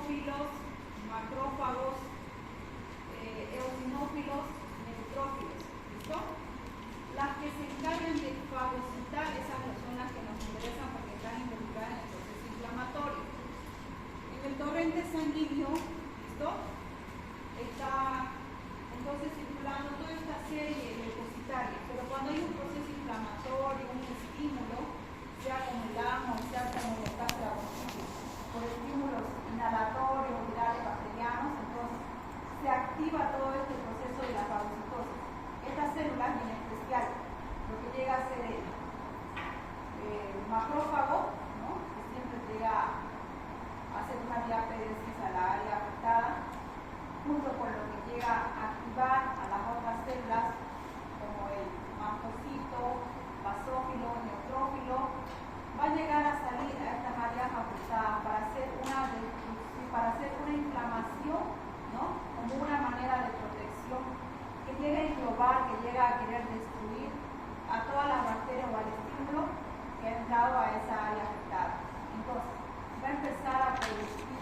basófilos, macrófagos, eosinófilos, neutrófilos. ¿Listo? Las que se encargan de fagocitar, esas son las que nos interesan porque están involucradas en el proceso inflamatorio. En el torrente sanguíneo, ¿listo? Está entonces circulando toda esta serie leucocitaria, pero cuando hay un proceso inflamatorio, un estímulo, sea como el agua, sea como el caso por estímulos inhalatorios, virales, bacterianos, entonces se activa todo este proceso de la fagocitosis. Estas células, en especial, lo que llega a ser el macrófago, ¿no? Que siempre llega a hacer una diapéresis a la área afectada, junto con lo que llega a activar a las otras células, como el mastocito, basófilo, neutrófilo, va a llegar a salir a estas áreas afectadas para hacer una inflamación, ¿no? Como una manera de protección que llega a englobar, que llega a querer destruir a todas las bacterias o al estímulo que ha entrado a esa área afectada. Entonces, va a empezar a producir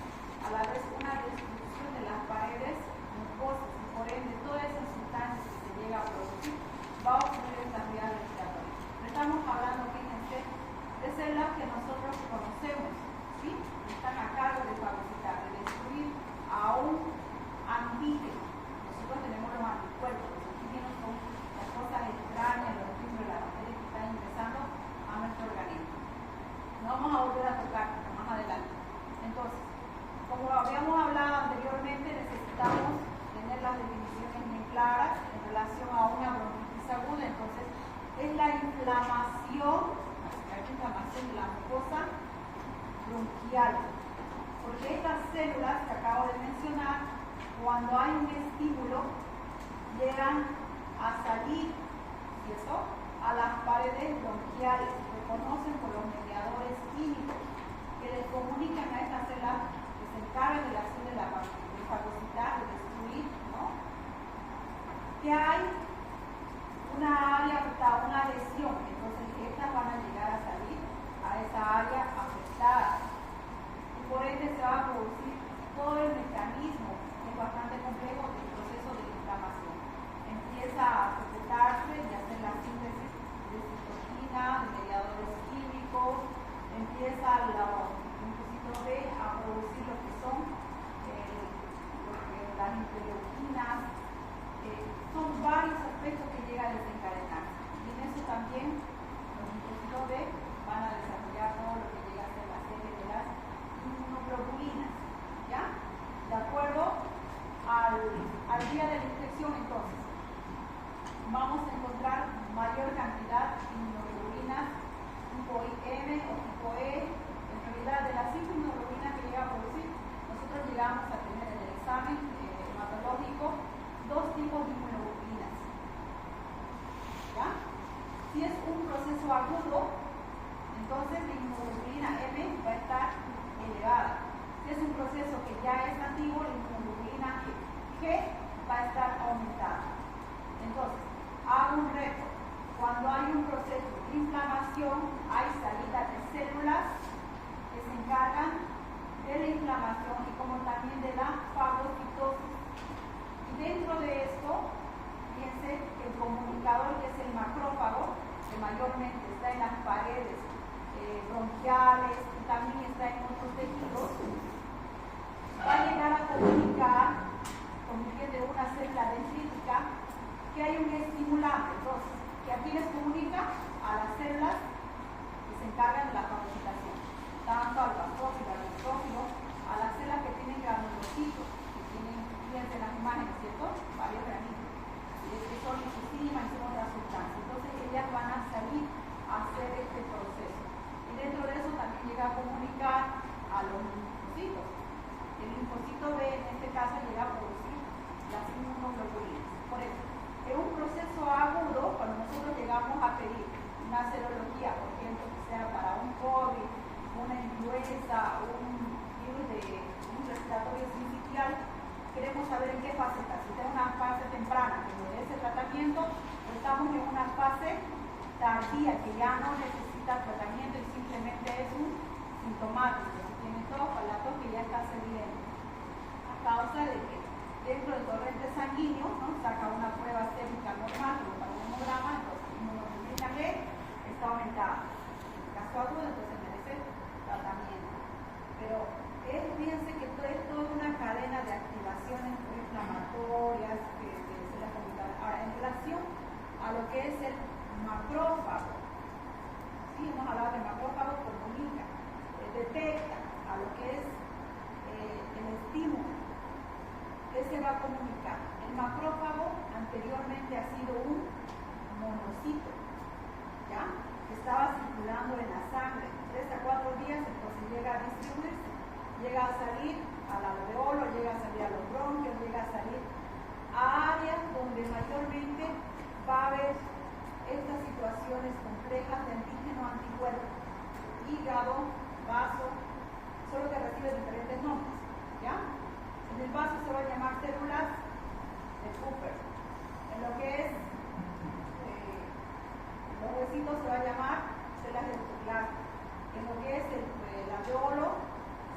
a la vez una destrucción de las paredes mucosas y por ende todas esas sustancias que se llega a producir va a ocurrir en las vías respiratorias. Estamos hablando, fíjense, de células que nosotros conocemos, ¿sí? Están a cargo de fagocitar, de destruir a un antígeno. Nosotros tenemos los anticuerpos, los antígenos son las cosas extrañas, los estímulos, las bacterias que están ingresando a nuestro organismo. No vamos a volver a tocar más adelante. Entonces, como habíamos hablado anteriormente, necesitamos tener las definiciones bien claras en relación a una bronquitis aguda. Entonces, es la inflamación de la mucosa bronquial. Porque estas células que acabo de mencionar, cuando hay un estímulo, llegan a salir, ¿cierto?, a las paredes bronquiales, se conocen por los mediadores químicos, que les comunican a estas células que se encargan de la acción de fagocitar, de destruir, ¿no?, que hay una área afectada, una lesión. Entonces estas van a llegar a salir a esa área afectada y por ende se va a producir todo el mecanismo, que es bastante complejo, del proceso de inflamación. Empieza a secretarse y a hacer la síntesis de citoquina, de mediadores químicos, empieza los linfocitos B a producir lo que son las interleuquinas. Son varios aspectos que llegan a desencadenar. Y en eso también los linfocitos B van a desarrollar todo lo que llega a ser la serie de las inmunoglobulinas. ¿Ya? De acuerdo al día de la infección, entonces, vamos a encontrar mayor cantidad de inmunoglobulinas tipo IM o tipo E. En realidad, de las 5 inmunoglobulinas que llega a producir, nosotros llegamos a tener en el examen hematológico 2 tipos de inmunoglobulinas. ¿Ya? Si es un proceso agudo, entonces la inmunoglobulina M va a estar elevada. Si es un proceso que ya es antiguo, la inmunoglobulina G va a estar aumentada. Entonces, hago un reto. Cuando hay un proceso de inflamación, hay salida de células que se encargan de la inflamación y como también de la fagocitosis. Dentro de esto, fíjense que el comunicador, que es el macrófago, que mayormente está en las paredes bronquiales y también está en otros tejidos, va a llegar a comunicar, como de una célula dendrítica, que hay un estimulante. Entonces, que aquí les comunica a las células que se encargan de la fagocitación, tanto al basófilo, al neutrófilo, a las células que tienen granulocitos, fíjense las imágenes, ¿cierto? Varios granitos, que son lisosima y son otras sustancias. Entonces ellas van a salir a hacer este proceso. Y dentro de eso también llega a comunicar a los linfocitos. El linfocito B, en este caso, llega a producir las inmunoglobulinas. Por eso, en un proceso agudo, cuando nosotros llegamos a pedir una serología, por ejemplo, que sea para un COVID, una influenza, un virus de un respiratorio sincitial, queremos saber en qué fase está. Si está en una fase temprana, que de ese tratamiento, estamos en una fase tardía, que ya no necesita tratamiento y simplemente es un sintomático. Si tiene tos, para la tos que ya está cediendo. pasa de que dentro del torrente sanguíneo, ¿no? Saca una prueba sérica normal, como para un hemograma, entonces la inmunoglobulina G está aumentada. En el caso agudo, entonces merece tratamiento. Pero fíjense que es toda una cadena de activaciones inflamatorias que se la comunican. Ahora, en relación a lo que es el macrófago, ¿sí? Hemos hablado del macrófago, comunica, detecta a lo que es el estímulo. ¿Qué se va a comunicar? El macrófago anteriormente ha sido un monocito, ¿ya? Que estaba circulando en la sangre. 3 a 4 días, entonces llega a distribuirse, llega a salir al alveolo, llega a salir a los bronquios, llega a salir a áreas donde mayormente va a haber estas situaciones complejas de antígeno-anticuerpo, hígado, vaso, solo que recibe diferentes nombres, ¿ya? En el vaso se va a llamar células de Cooper. En lo que es los huesitos se va a llamar células de citoplasma. En lo que es el alveolo,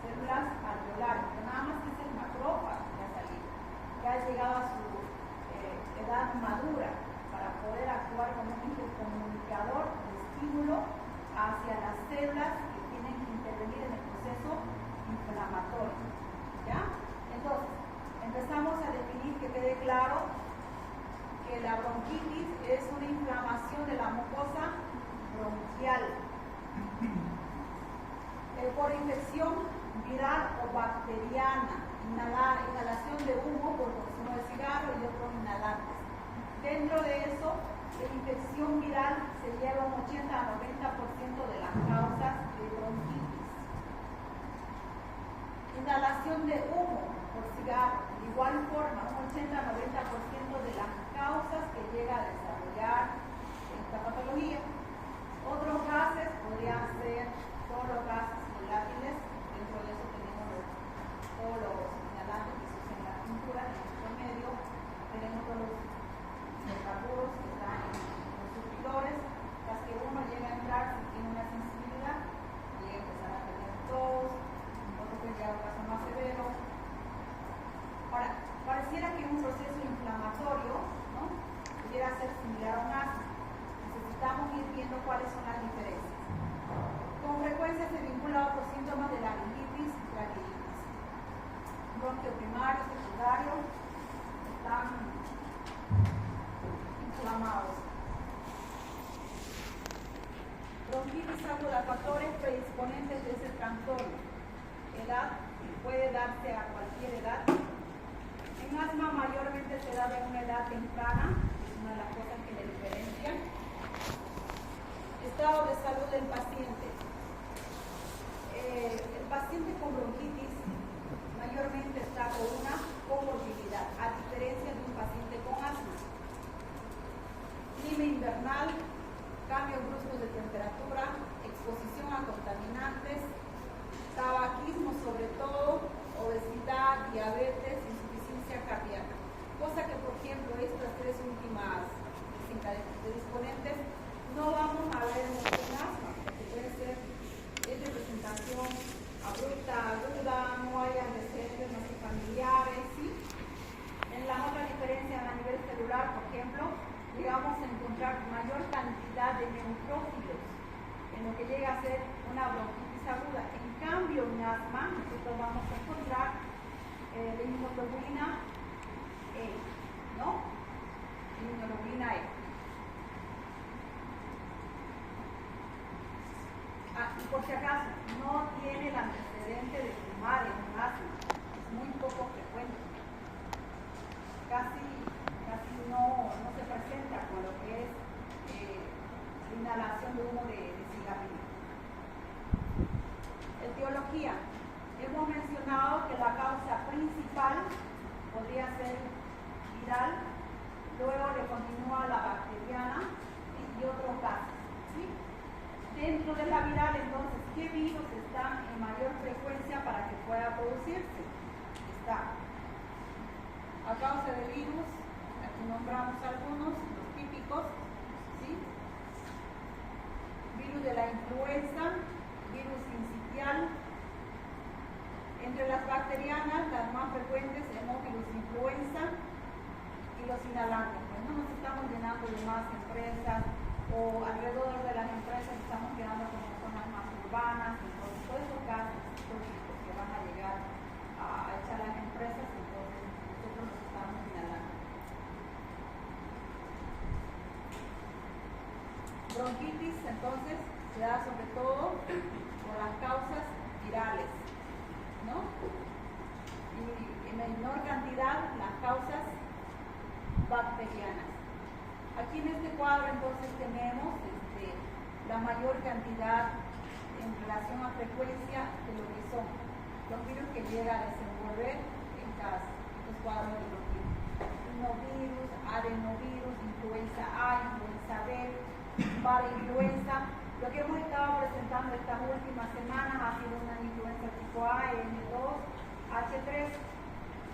células alveolares. Pero nada más que es el macrófago que ha salido, que ha llegado a su edad madura para poder actuar como un intercomunicador de estímulo hacia las células que tienen que intervenir en el proceso inflamatorio. ¿Ya? Entonces, empezamos a definir, que quede claro que la bronquitis es una inflamación de la mucosa bronquial por infección viral o bacteriana, inhalación de humo por consumo de cigarro y otros inhalantes. Dentro de eso, la infección viral se lleva un 80 a 90% de las causas de bronquitis. Inhalación de humo por cigarro, de igual forma, un 80 a 90% de las causas que llega a desarrollar esta patología. Otros gases podrían ser todos los gases volátiles, dentro de eso tenemos todos los inhalantes que se usan en la pintura, en nuestro medio, tenemos todos los hidrocarburos que están en los surtidores, las que uno llega a entrar si tiene una sensibilidad, llega a empezar a tener tos, otro puede llegar a un caso más severo. Ahora, pareciera que un proceso inflamatorio, ¿no?, pudiera ser similar a un asma. Necesitamos ir viendo cuáles son las diferencias. Con frecuencia se vincula a otros síntomas de laringitis y traqueitis. Bronquio primario, secundario, están inflamados. Bronquitis aguda, factores predisponentes de ese trastorno. Edad, puede darse a cualquier edad. En asma mayormente se da en una edad temprana, es una de las cosas que le diferencian. Estado de salud del paciente. El paciente con bronquitis mayormente está con una comorbilidad, a diferencia de un paciente con asma. Clima invernal, cambios bruscos de temperatura, exposición a contaminantes, tabaquismo sobre todo, obesidad, diabetes, insuficiencia cardíaca. Cosa que, por ejemplo, estas tres últimas predisponentes no vamos a ver mucho en asma, porque puede ser de presentación abrupta, aguda, no hay antecedentes no familiares, ¿sí? En la otra diferencia a nivel celular, por ejemplo, llegamos a encontrar mayor cantidad de neutrófilos en lo que llega a ser una bronquitis aguda. En cambio, en asma, nosotros vamos a encontrar la inmunoglobulina E, ¿no? Inmunoglobulina E. Y por si acaso, no tiene el antecedente de fumar en un asma, es muy poco frecuente. Casi no se presenta con lo que es la inhalación de humo de cigarrillo. Etiología. Hemos mencionado que la causa principal podría ser viral, luego le continúa la bacteriana y otros gases, ¿sí? Dentro de la viral, entonces, ¿qué virus están en mayor frecuencia para que pueda producirse? Está a causa de virus, aquí nombramos algunos, los típicos, ¿sí? Virus de la influenza, virus sincitial. En Entre las bacterianas, las más frecuentes, Haemophilus influenza y los inhalantes. Pues no nos estamos llenando de más empresas, o alrededor de las empresas estamos quedando con zonas más urbanas, entonces todos esos gases tóxicos que van a llegar a echar las empresas, entonces nosotros los estamos inhalando. Bronquitis, entonces, se da sobre todo por las causas virales, ¿no? Y en menor cantidad las causas bacterianas. Aquí en este cuadro entonces tenemos la mayor cantidad en relación a frecuencia de lo que son los virus que llegan a desenvolver en estos cuadros de bronquitis. Rinovirus, adenovirus, influenza A, influenza B, parainfluenza. Lo que hemos estado presentando estas últimas semanas ha sido una influenza tipo A, N2, H3,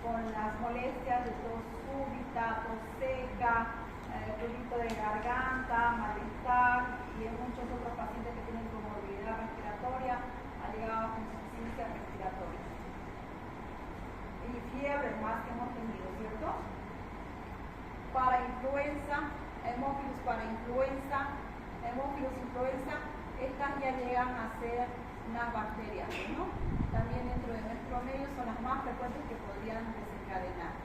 con las molestias de tos súbita, tos seca, prurito de garganta, malestar, y en muchos otros pacientes que tienen comorbilidad respiratoria ha llegado con insuficiencia respiratoria. Y fiebre más que hemos tenido, ¿cierto? Parainfluenza, Haemophilus parainfluenza, Haemophilus influenza, estas ya llegan a ser unas bacterias, ¿no? También dentro de nuestro medio son las más frecuentes que podrían desencadenar.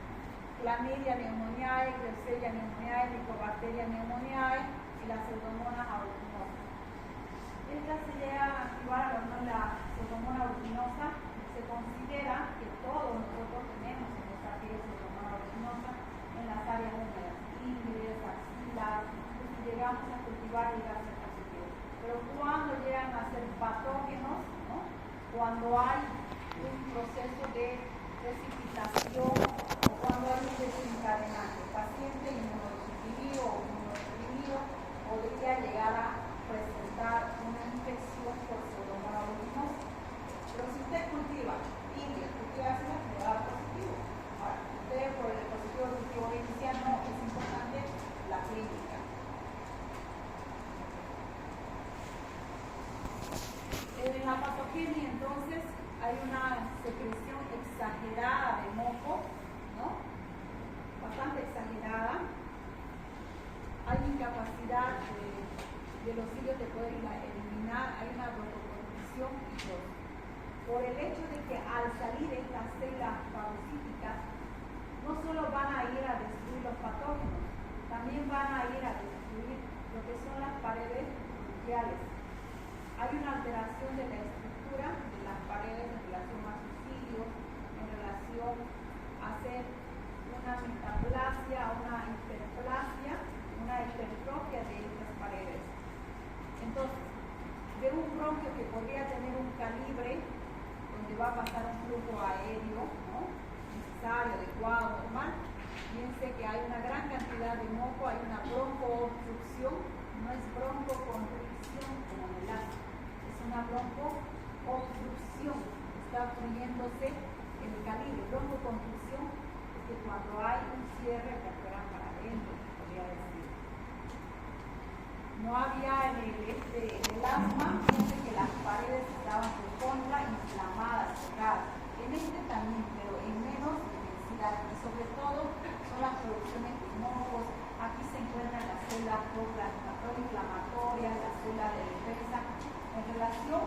Clamidia pneumoniae, Klebsiella pneumoniae, Mycobacteria pneumoniae y la Pseudomonas aeruginosa. Estas se llegan a activar la Pseudomonas aeruginosa. Se considera que todos nosotros tenemos en esta piel Pseudomonas aeruginosa en las áreas húmedas, ingles, axilas, y si llegamos a cultivar llega a ser positivo. Pero cuando llegan a ser patógenos, ¿no? Cuando hay un proceso de precipitación, cuando hay un desencadenante, paciente inmunodeprimido o inmunodeprimido podría llegar a presentar una infección por Pseudomonas aeruginosa. Pero si usted cultiva ingles, cultiva ácidas, le va a dar positivo. Ahora, usted por el positivo cultivo inicial no, es importante la clínica. En la patogenia, entonces, hay una secreción exagerada de moco, ¿no? Bastante exagerada. Hay incapacidad de los cilios de poder eliminar, hay una broncoconstricción y todo. Por el hecho de que al salir estas células fagocíticas, no solo van a ir a destruir los patógenos, también van a ir a destruir lo que son las paredes bronquiales. Hay una alteración de la estructura de las paredes en relación a sus cilios, en relación a hacer una metaplasia, una hiperplasia, una hipertrofia de estas paredes. Entonces, de un bronquio que podría tener un calibre donde va a pasar un flujo aéreo, ¿no? Necesario, adecuado, normal, piense que hay una gran cantidad de moco, hay una broncoobstrucción, no es broncoconstricción como en el asma, es una broncoobstrucción, está obstruyéndose el calibre. Broncoconstricción es que cuando hay un cierre que afuera para adentro, podría decir. No había en el asma, piense que las paredes estaban por contra inflamadas, cerradas. En este también, pero en menos intensidad, y sobre todo son las producciones de mocos. Aquí se encuentran las células proinflamatorias, las células de defensa, en relación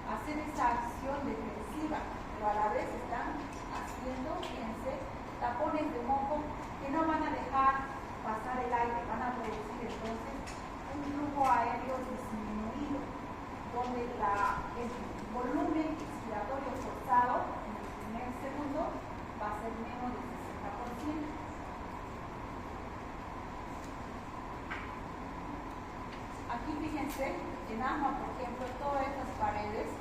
a hacer esa acción defensiva, pero a la vez están haciendo, fíjense, tapones de moco que no van a dejar pasar el aire, van a producir entonces un flujo aéreo disminuido, donde el volumen expiratorio forzado en el primer segundo va a ser menos del 60%. Aquí fíjense, en asma, por ejemplo, todas estas paredes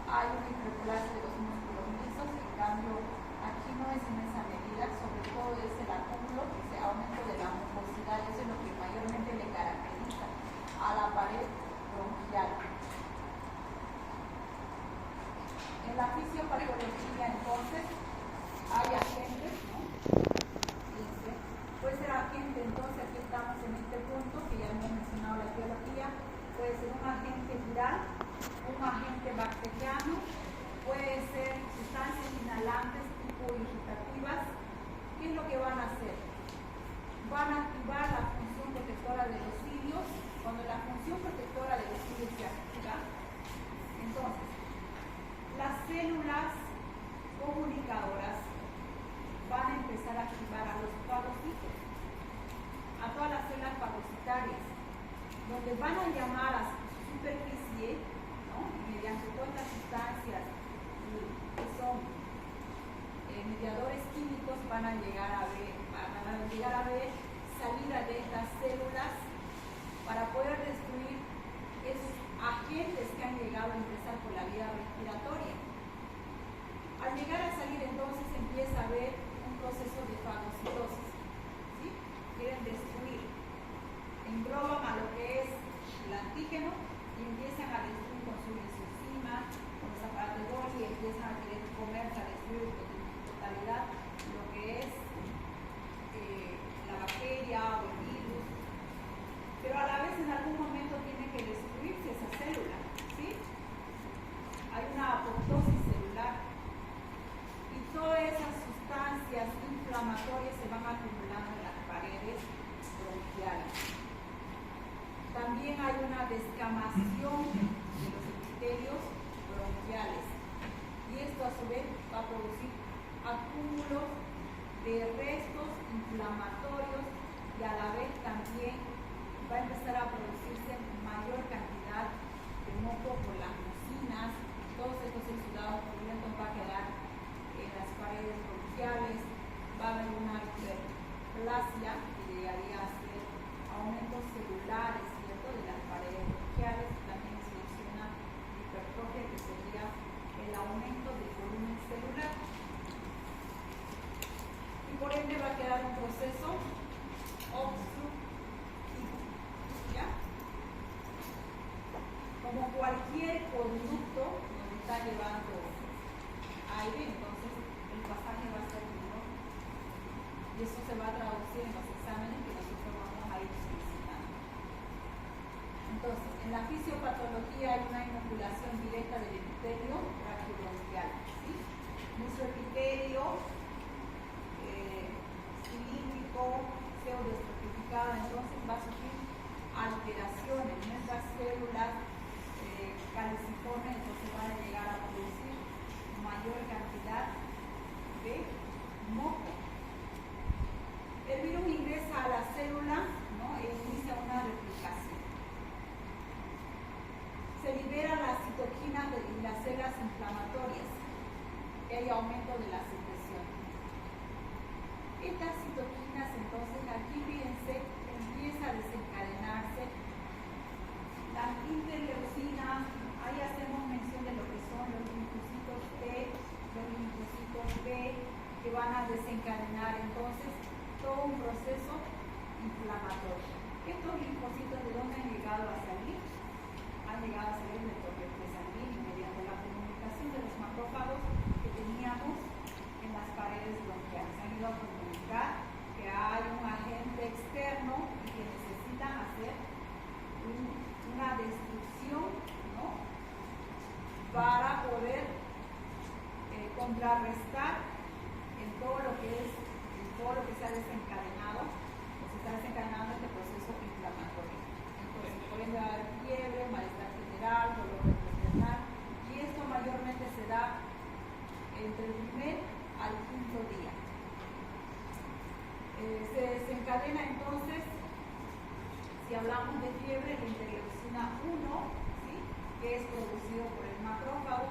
hay una hiperplasia de los músculos lisos, en cambio aquí no es en esa medida, sobre todo es el acúmulo, ese aumento de la mucosidad, eso es lo que mayormente le caracteriza a la pared bronquial. En la fisiopatología, entonces, hay agentes, ¿no? Fíjense, puede ser agente, entonces aquí estamos en este punto que ya hemos mencionado la biología, puede ser un agente viral, un agente bacteriano, puede van a llegar a ver salida de estas células para poder destruir esos agentes que han llegado a ingresar por la vía respiratoria. Al llegar a salir, entonces empieza a haber un proceso de fagocitosis, ¿sí? Quieren destruir, engloban a lo que es el antígeno y empiezan a destruir con su enzima, con los aparatos de Golgi, y empiezan a querer comerse, a destruir en totalidad lo que es la bacteria o el virus, pero a la vez en algún momento tiene que destruirse esa célula, ¿sí? Hay una apoptosis celular y todas esas sustancias inflamatorias se van acumulando en las paredes bronquiales. También hay una descamación de los epitelios bronquiales y esto a su vez va a producir acúmulos de restos inflamatorios y a la vez también va a empezar a producirse mayor cantidad de moco por las mucinas, todos estos exudados purulentos va a quedar en las paredes bronquiales, va a haber una hiperplasia que llegaría a ser aumentos celulares, ¿cierto?, de las paredes bronquiales. También se menciona hipertrofia, que sería el aumento del volumen celular. Y por ende va a quedar un proceso obstructivo, ¿ya? Como cualquier conducto donde está llevando aire, entonces el pasaje va a ser menor. Y eso se va a traducir en los exámenes que nosotros vamos a ir solicitando. Entonces, en la fisiopatología hay una inoculación directa del epitelio brachiobronquial, ¿sí? Nuestro epitelio cilíndrico, pseudoestratificado, entonces va a sufrir alteraciones. Nuestras células caliciformes entonces van a llegar a producir mayor cantidad de moco. El virus ingresa a la célula, ¿no?, e inicia una replicación. Se liberan las citoquinas y las células inflamatorias, y hay aumento de la secreción. Estas citoquinas, entonces, aquí fíjense, empieza a desencadenarse las interleucinas. Ahí hacemos mención de lo que son los linfocitos T, los linfocitos B, que van a desencadenar entonces todo un proceso inflamatorio. Estos linfocitos, ¿de dónde han llegado a salir? Han llegado a salir del torrente sanguíneo mediante la comunicación de los macrófagos que teníamos en las paredes bronquiales. Han ido a comunicar que hay un agente externo y que necesitan hacer una destrucción, ¿no?, para poder contrarrestar en todo lo que se ha desencadenado, o se está desencadenando este proceso inflamatorio. Entonces, puede haber fiebre, malestar general, dolor intestinal, y esto mayormente se da entre el primer al quinto día. Se desencadena entonces, si hablamos de fiebre, la interleucina 1, ¿sí?, que es producido por el macrófago.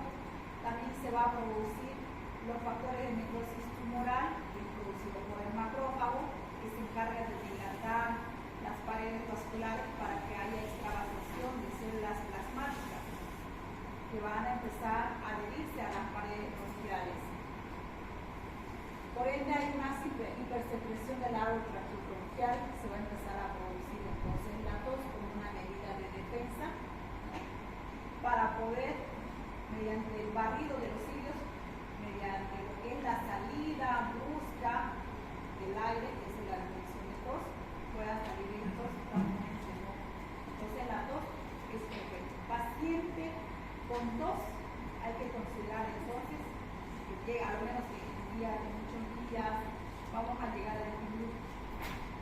También se va a producir los factores de necrosis tumoral, que es producido por el macrófago, que se encarga de dilatar las paredes vasculares para que haya extravasación de células plasmáticas que van a empezar a adherirse a las paredes bronquiales. Por ende, hay una hipersecreción del árbol traqueobronquial que se va a empezar a producir entonces la tos como una medida de defensa, ¿no?, para poder, mediante el barrido de los cilios, mediante lo que es la salida brusca del aire, que es la definición de tos, pueda salir en tos totalmente, ¿no? Entonces la tos es perfecta. Paciente con tos hay que considerar entonces que llega, a lo menos en días, en muchos días, vamos a llegar a definir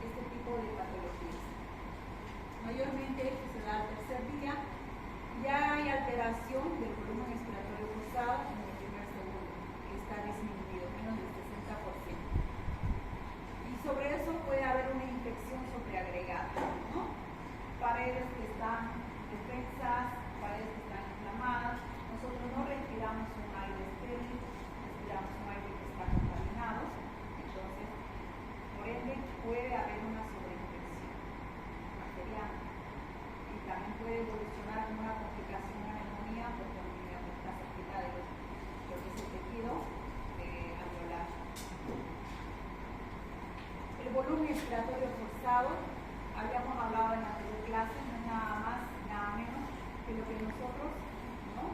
este tipo de patologías. Mayormente esto se da al tercer día. Ya hay alteración del volumen respiratorio cruzado en el primer segundo, que está disminuido, menos del 60%. Y sobre eso puede haber una infección sobreagregada, ¿no? Paredes que están defensas, paredes que están inflamadas. Nosotros no respiramos un aire estéril, respiramos un aire que está contaminado. Entonces, expiratorio forzado, habíamos hablado en la anterior clase, no es nada más, nada menos que lo que nosotros, ¿no?,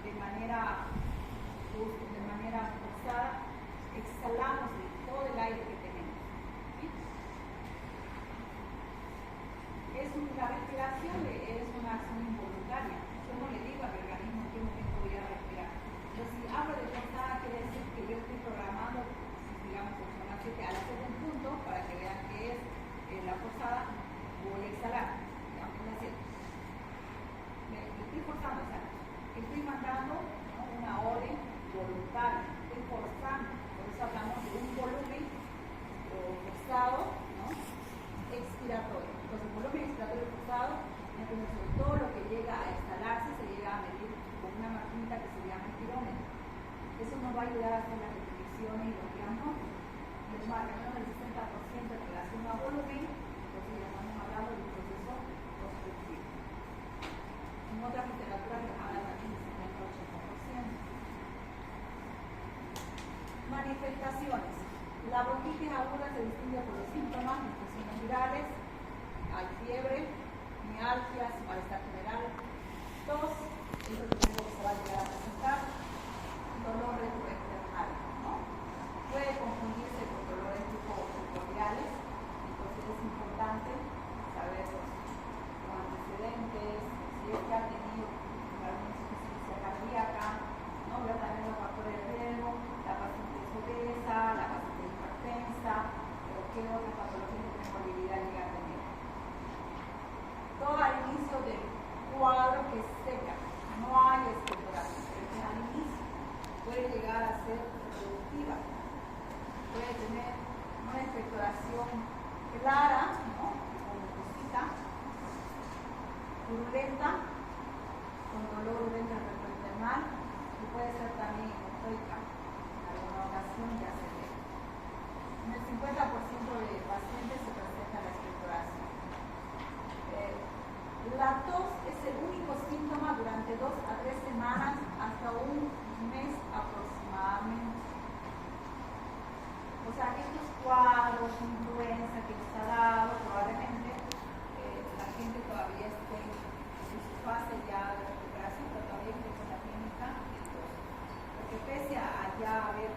de manera forzada, exhalamos todo el aire que tenemos. ¿Sí? La respiración es una acción involuntaria. Yo no le digo a mi organismo en qué momento voy a respirar. Pero si hablo de forzada, quiere decir que yo estoy programando, digamos, personalmente al hacer un punto para que vean que es la forzada, voy a exhalar. Digamos, es decir, me estoy forzando, o sea, estoy mandando, ¿no?, una orden voluntaria, estoy forzando. Por eso hablamos de un volumen forzado, ¿no?, expiratorio. Entonces, volumen expiratorio forzado, entonces todo lo que llega a exhalarse se llega a medir con una maquinita que se llama espirómetro. Eso nos va a ayudar a hacer las repeticiones y los diagnósticos. Les marca menos del 60% en relación a volumen, entonces ya estamos hablando de un proceso obstructivo. En otras literaturas les habla también del 70-80%. Manifestaciones. La bronquitis aguda se distingue por los síntomas, infecciones virales, hay fiebre, mialgias, malestar general, tos, eso es lo que se va a llegar a presentar, dolor retroesternal, ¿no? Puede confundirse con dolores tipo cordiales, entonces es importante saber los antecedentes, si es que ha tenido alguna insuficiencia cardíaca, ¿no? Ver también los factores de riesgo, la paciente es obesa, la paciente es hipertensa, pero qué otras patologías de comorbilidad llega a tener. Todo al inicio del cuadro que es seca, no hay expectoración, pero al inicio puede llegar a ser productiva, puede tener una expectoración clara, ¿no?, con mucosita, purulenta, con dolor urente retroesternal, y puede ser también hematoica. En alguna ocasión ya se ve. En el 50% de pacientes se presenta la expectoración. La tos es el único síntoma durante 2 a 3 semanas hasta un mes aproximadamente. O sea, que estos cuadros, influenza que nos ha dado, probablemente la gente todavía esté en su fase ya de recuperación, pero todavía esté con la clínica de tos. Porque pese a ya haber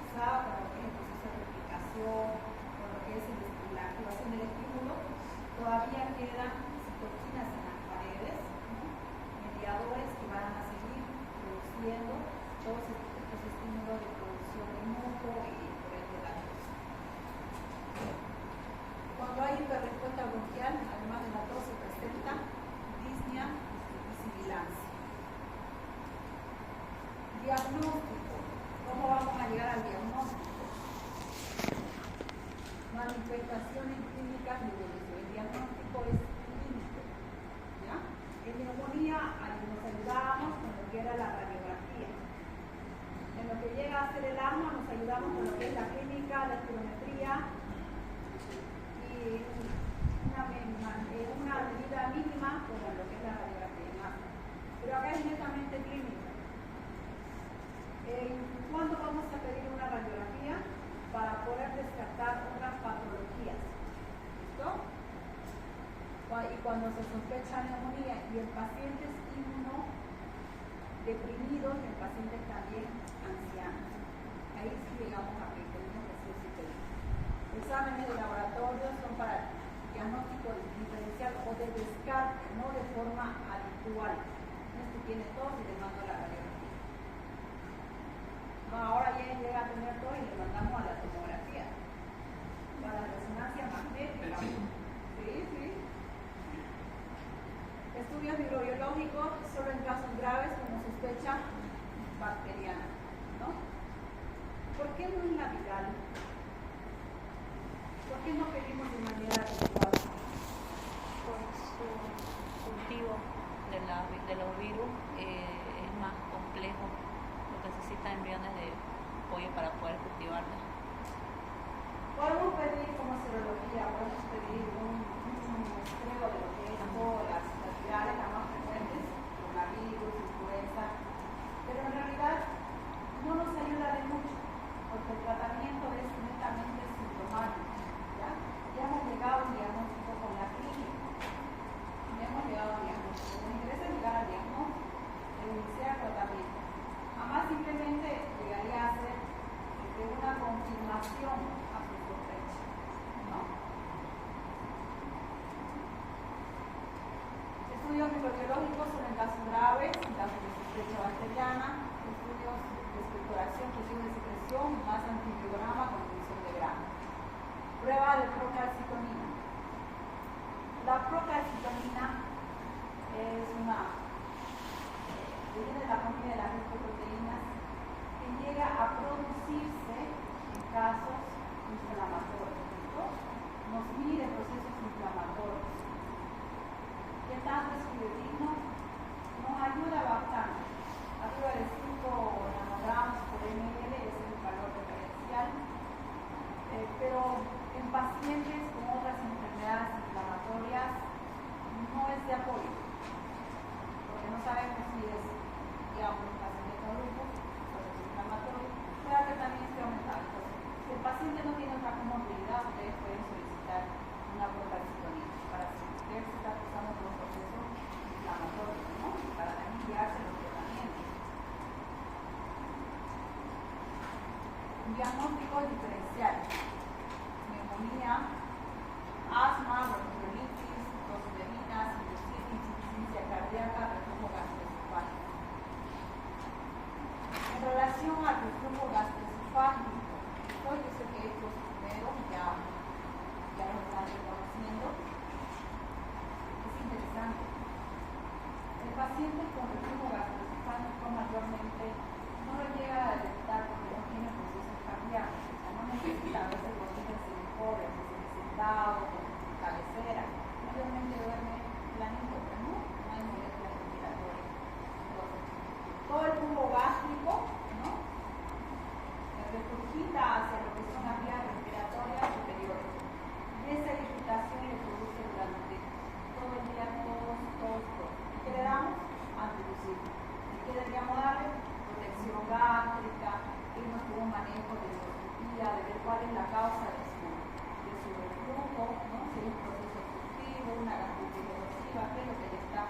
usado con lo que es el proceso de replicación, con lo que es la activación del estímulo, todavía quedan citoquinas en las paredes, ¿no?, mediadores que van a seguir produciendo todos estos estímulos de producción de muco y por ende la tos. Cuando hay hiperrespuesta bronquial, además de la tos, se presenta disnea y sibilancia. Diagnóstico. ¿Cómo vamos a llegar al diagnóstico? Manifestaciones clínicas de evolución. El diagnóstico es clínico, ¿ya? En neumonía nos ayudábamos con lo que era la radiografía. En lo que llega a ser el asma nos ayudamos con lo que es la clínica, la espirometría y una medida mínima con lo que es la radiografía en asma. Pero acá es netamente clínica. ¿Cuándo vamos a pedir una radiografía? Para poder descartar otras patologías. ¿Listo? Y cuando se sospecha neumonía y el paciente es inmunodeprimido y el paciente es también anciano. Ahí sí llegamos a que tenemos que hacer psicología. Exámenes de laboratorio son para diagnóstico diferencial o de descarte, no de forma habitual. Este tiene tos y le mando la radiografía. No, ahora ya llega a tener todo y le mandamos a la tomografía, para la resonancia magnética. Sí. Estudios microbiológicos solo en casos graves como sospecha bacteriana, ¿no? ¿Por qué no en la viral? ¿Por qué no pedimos de manera habitual? Por su cultivo de los virus es más complejo. Necesita embriones de pollo para poder cultivarlas. Podemos pedir como serología, podemos pedir un muestreo de lo que es todas las virales, las más frecuentes, coronavirus, hablar de procalcitonina. La procalcitonina es viene de la familia de las lipoproteínas que llega a producirse en casos inflamatorios. Nos mide procesos inflamatorios. ¿Qué tanto es fidedigno? Nos ayuda bastante. Arriba de 5 nanogramos por ml es el valor referencial, pero en pacientes con otras enfermedades inflamatorias no es de apoyo, porque no sabemos si es, digamos, un paciente con lupus, proceso inflamatorio, puede que también esté aumentado. Entonces, si el paciente no tiene otra comorbilidad, ustedes pueden solicitar una procalcitonina para ver si está pasando por un proceso inflamatorio, ¿no? Para iniciarse los tratamientos. Un diagnóstico diferencial: neumonía, asma, bronquiolitis, tos uterinas, sinusitis, insuficiencia cardíaca, reflujo gastroesofágico. En relación al reflujo gastroesofágico, hoy yo sé que estos primeros ya lo están reconociendo. Es interesante. El paciente con reflujo gastroesofágico mayormente no lo llega a detectar porque no tiene procesos cardíacos. O sea, no necesita a veces dormir en pobre, a veces sentado, con cabecera. Mayormente duerme planito, pero no hay molestias respiratorias. Entonces, todo el tubo gástrico, ¿no? Regurgita hacia lo que son las vías respiratorias superiores. Y esa irritación le produce durante todo el día tos. ¿Y qué le damos? Antilucídico. ¿Y qué deberíamos darle? Protección gástrica, irnos con un manejo de endoscopía, de ver cuál es la causa de su reflujo, ¿no? Si es un proceso obstructivo, una gastritis erosiva, qué es lo que le está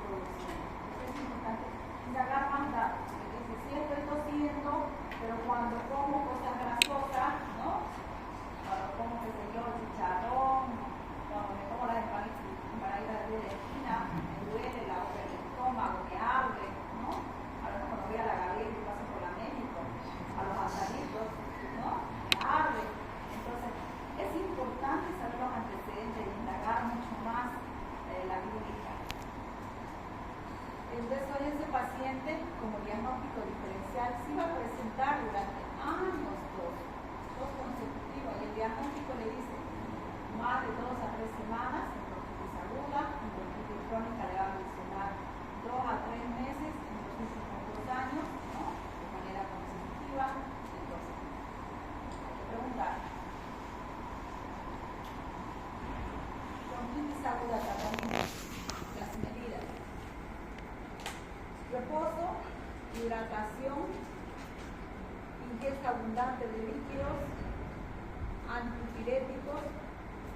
produciendo. Entonces es importante indagar más datos. Dice, sí estoy tosiendo, pero cuando como cosas grasosas, ¿no? Cuando como, qué sé yo, chicharrón, cuando me como la empanadita de esquina, me duele la boca del estómago, me arde, ¿no? A lo mejor cuando voy a la galería y paso por la México, a los andalitos, ¿no? Me arde. Entonces, es importante saber los antecedentes y indagar mucho más la clínica. Entonces, hoy ese paciente, como diagnóstico diferencial, sí va a presentar durante años tos consecutiva, y el diagnóstico le dice más de 2 a 3 semanas en bronquitis aguda, en bronquitis crónica le va a mencionar 2 a 3 meses en los últimos 2 años, ¿no? De manera consecutiva. Entonces, hay que preguntar. Bronquitis aguda, tratamiento, las medidas: reposo, hidratación, ingesta abundante de líquidos, antipiréticos,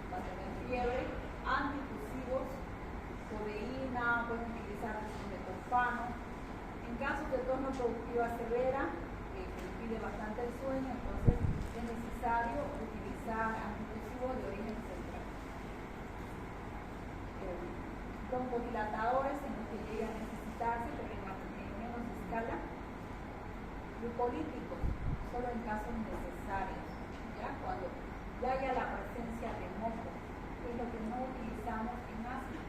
para tener fiebre, antitusivos, codeína, pueden utilizar metoprolol. En casos de tos no productiva severa, que impide bastante el sueño, entonces es necesario utilizar antitusivos de origen central. Broncodilatadores en los que llegan a necesitarse, pero en menos escala. Glucolíticos, solo en casos necesarios, ¿ya? Cuando ya haya la presencia de moco, que es lo que no utilizamos en asma,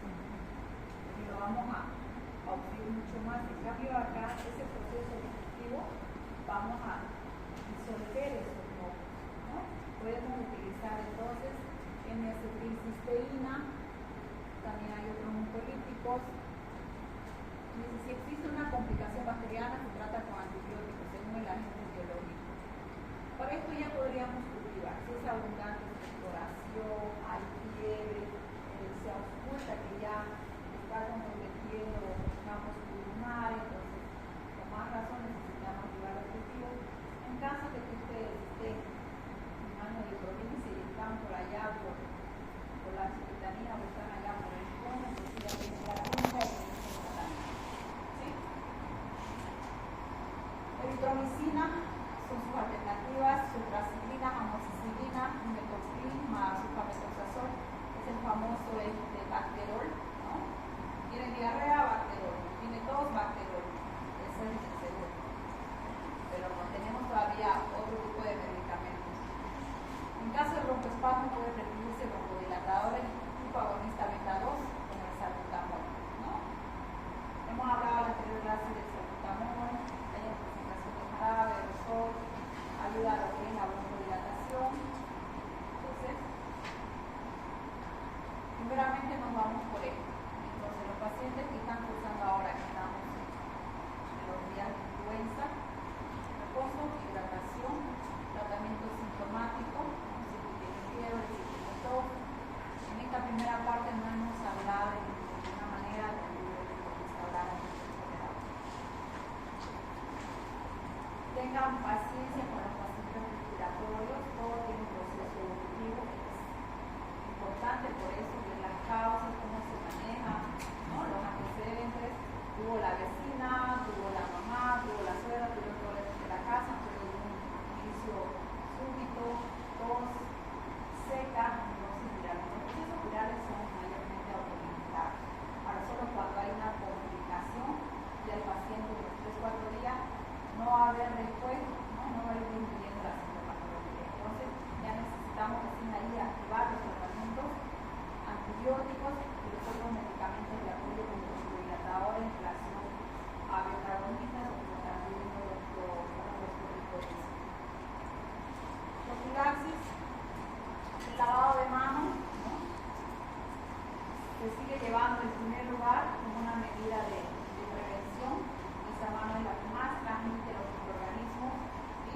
y lo vamos a observar mucho más. En cambio acá, ese proceso digestivo, vamos a disolver esos mocos, ¿no? Podemos utilizar entonces N-acetilcisteína, también hay otros mucolíticos. Dice, si existe una complicación bacteriana, se trata con antibióticos según el agente biológico. Para esto ya podríamos cultivar. Si es abundante exploración, hay fiebre, se ausculta que ya está comprometiendo los campos pulmonares, entonces con más razón necesitamos llevar al cultivo. En caso de que ustedes estén en manos de provincia y están por allá por la secretaría o están allá por el fondo, entonces ya tienen la clínica y eritromicina son sus alternativas: sulfacilina, amoxicilina, metoprolol más sulfamethoxazol, es el famoso bacterol, ¿no? Tiene diarrea, bacterol, tiene tos, bacterol, ese es el segundo. Pero no tenemos todavía otro tipo de medicamentos. En caso de rompoespasmo tengan paciencia con los pacientes respiratorios, todo tiene un proceso evolutivo, es importante por eso ver las causas, cómo se maneja, ¿no? Los antecedentes, tuvo la vecina, tuvo la mamá, tuvo la suegra, tuvo todo el de la casa, tuvo un inicio súbito, tos, seca, no se virales. Los procesos virales son mayormente autolimitados. Ahora, solo cuando hay una complicación del paciente de los 3-4 días, no va a haber respuesta, no va a ir disminuyendo la sintomatología. Entonces, ya necesitamos recién ahí activar los tratamientos antibióticos y los otros medicamentos de apoyo como vasodilatadores en relación a beta-agonistas o como también los corticoides. Profilaxis, el lavado de manos, ¿no? Se sigue llevando en primer lugar como una medida de prevención. Esa mano es la que más transmite los microorganismos, ¿sí?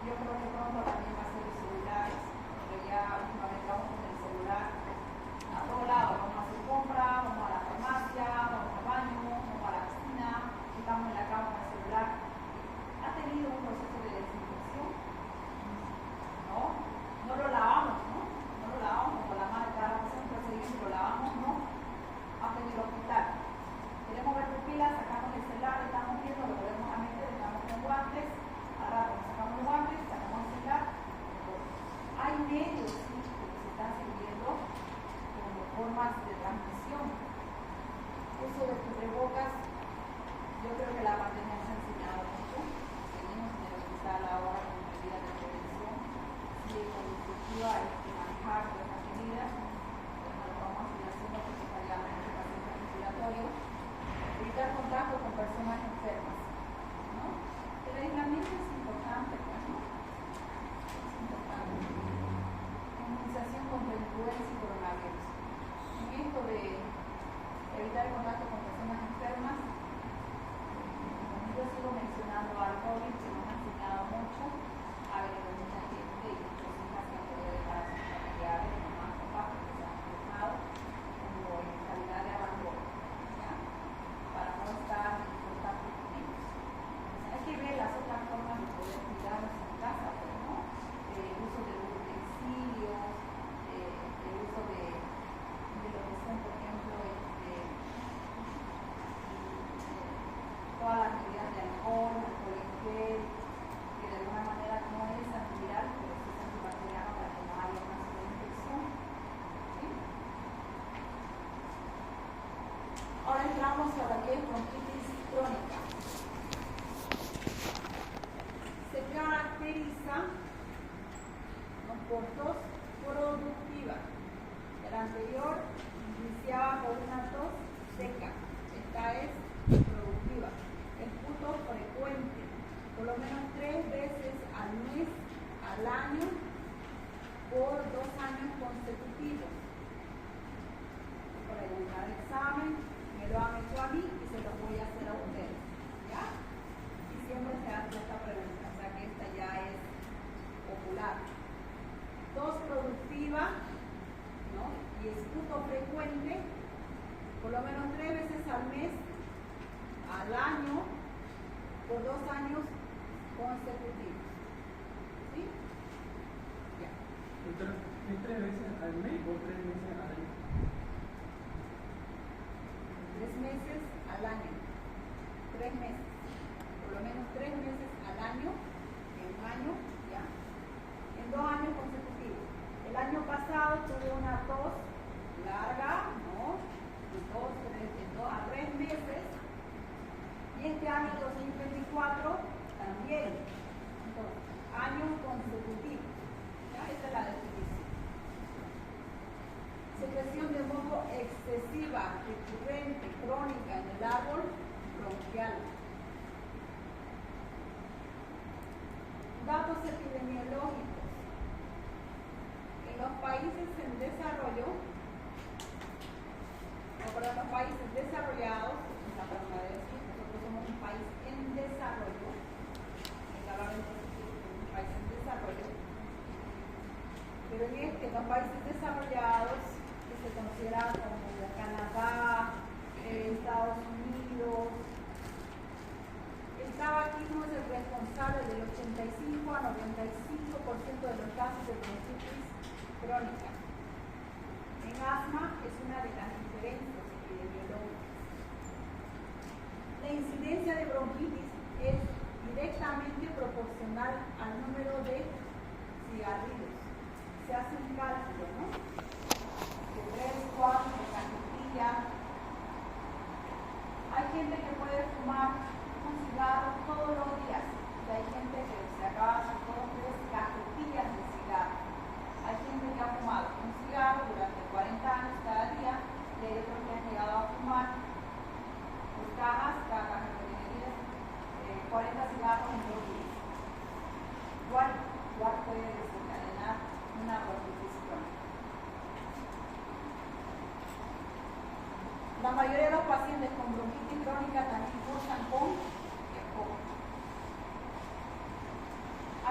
Yo creo que pronto también va a ser los celulares, pero ya últimamente vamos con el celular a todos lados. Vamos a hacer compras, vamos a la farmacia, vamos al baño, vamos a la piscina, estamos en la cama con el celular. ¿Ha tenido un proceso de desinfección? No, no lo lavamos, ¿no? No lo lavamos con la mano, cada vez un procedimiento lo lavamos, ¿no? Hasta en el hospital. Queremos ver pupilas, sacamos el celular, estamos viendo, lo volvemos a meter, estamos con guantes, al rato nos sacamos los guantes, sacamos el celular. Hay medios, sí, que se están sirviendo como formas de transmisión. Uso de cubrebocas, yo creo que la pandemia nos ha enseñado mucho. Seguimos en el hospital ahora con medidas de prevención. Si es conductiva, hay que manejar las medidas. No lo vamos a seguir haciendo porque estaríamos en el paciente respiratorio. Evitar contacto con personas enfermas, ¿no? El aislamiento es importante, ¿no? Es importante. Inmunización contra la influenza y coronavirus. En esto de evitar el contacto con personas enfermas, yo sigo mencionando al COVID, que nos ha enseñado mucho, ha venido mucha gente y muchos hijas que han podido dejar a sus familiares, mamás, papás, que se han enfermado, como en calidad de abandono, ¿ya? Para no estar en contacto con ellos. Entonces, hay que ver las otras formas de poder cuidarnos en casa, pero no el uso de utensilios, el uso de lo que son, por ejemplo, todas las medidas de alcohol en gel, que de alguna manera no es antiviral, pero sí es antibacteriano para que no haya una sobreinfección. ¿Sí? Ahora entramos a la que es bronquitis crónica. Se caracteriza, ¿no?, por tos productiva. El anterior iniciaba con una tos seca. Esta es productiva. El puto frecuente, por lo menos 3 veces al mes, al año, por 2 años consecutivos. Para llevar el examen, me lo han hecho a mí y se lo voy a hacer a ustedes, ¿ya? Y siempre se hace esta pregunta, o sea que esta ya es popular. Tos productiva, ¿no? Y esputo frecuente, por lo menos 3 veces al mes, al año, por 2 años consecutivos. ¿Sí? Ya. ¿Es 3 veces al mes o 3 veces al año? 3 meses al año. 3 meses. Por lo menos 3 meses al año, en un año, ¿ya? En 2 años consecutivos. El año pasado tuve una tos larga, ¿no? De 2 a 3 meses. Y este año 2024 también. Entonces, años consecutivos. ¿Ya? Esta es la definición. Secreción de moco excesiva, recurrente, crónica en el árbol bronquial. Datos epidemiológicos. En los países en desarrollo, los países desarrollados, la palabra de decir, nosotros somos un país en desarrollo, un país en desarrollo, pero en los países desarrollados, que se consideran como Canadá, Estados Unidos, el tabaquismo es el responsable de crónica. En asma es una de las diferencias epidemiológicas. La incidencia de bronquitis es directamente proporcional al número de cigarrillos. Se hace un cálculo, ¿no? De 3, 4 de cajetilla. Hay gente que puede fumar un cigarro todos los días. Y hay gente que se acaba de todos 3 cajetillas de cigarro. Hay gente que ha fumado un cigarro durante 40 años cada día y hay otros que han llegado a fumar pues cajas, cada caja que tiene 40 cigarros en 2 días. ¿Cuál puede desencadenar una bronquitis crónica? La mayoría de los pacientes con bronquitis crónica también cursan con EPOC.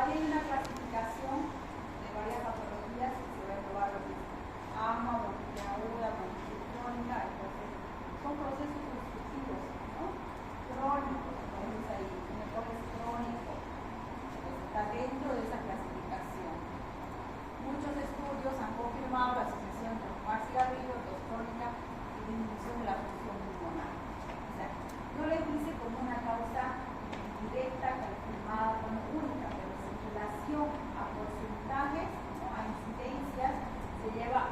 Hay una clasificación de varias patologías que se va a probar lo mismo. Asma, bronquitis aguda, bronquitis crónica, entonces son procesos obstructivos, ¿no? Crónicos, entonces ahí un EPOC es crónico, entonces está dentro de esa clasificación. Muchos estudios han confirmado la asociación entre fumar cigarrillos, tos crónica y disminución de la función pulmonar. O sea, no les dice como una causa directa, confirmada como única, pero en relación a porcentajes, ¿no? A incidencias, se lleva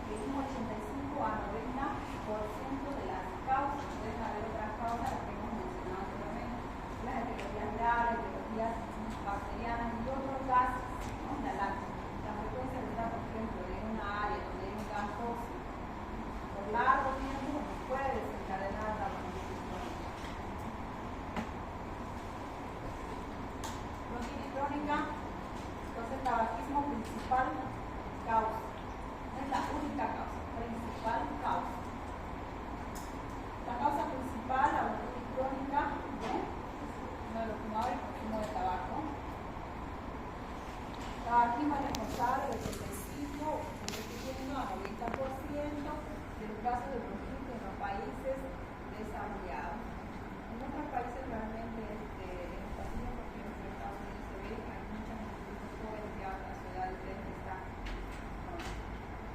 de un 85 a 90% de las causas. Pueden haber otras causas, las que hemos mencionado anteriormente, las etiologías virales, etiologías bacterianas y otros gases, ¿no? La frecuencia de vida, por ejemplo, de una área donde hay un gas tóxico por largo tiempo puede desencadenar la bronquitis crónica. Bronquitis crónica, entonces el tabaquismo principal causa. No es la única causa, principal causa. La causa principal, la bronquitis crónica, ¿no? Uno de los fumadores, el consumo de tabaco. Tabaquismo es responsable del 85 a 90% de los casos de bronquitis en los países desarrollados. En otros países realmente en los países, por ejemplo, en Estados Unidos se ve que hay muchas mujeres jóvenes ya en la ciudad de que están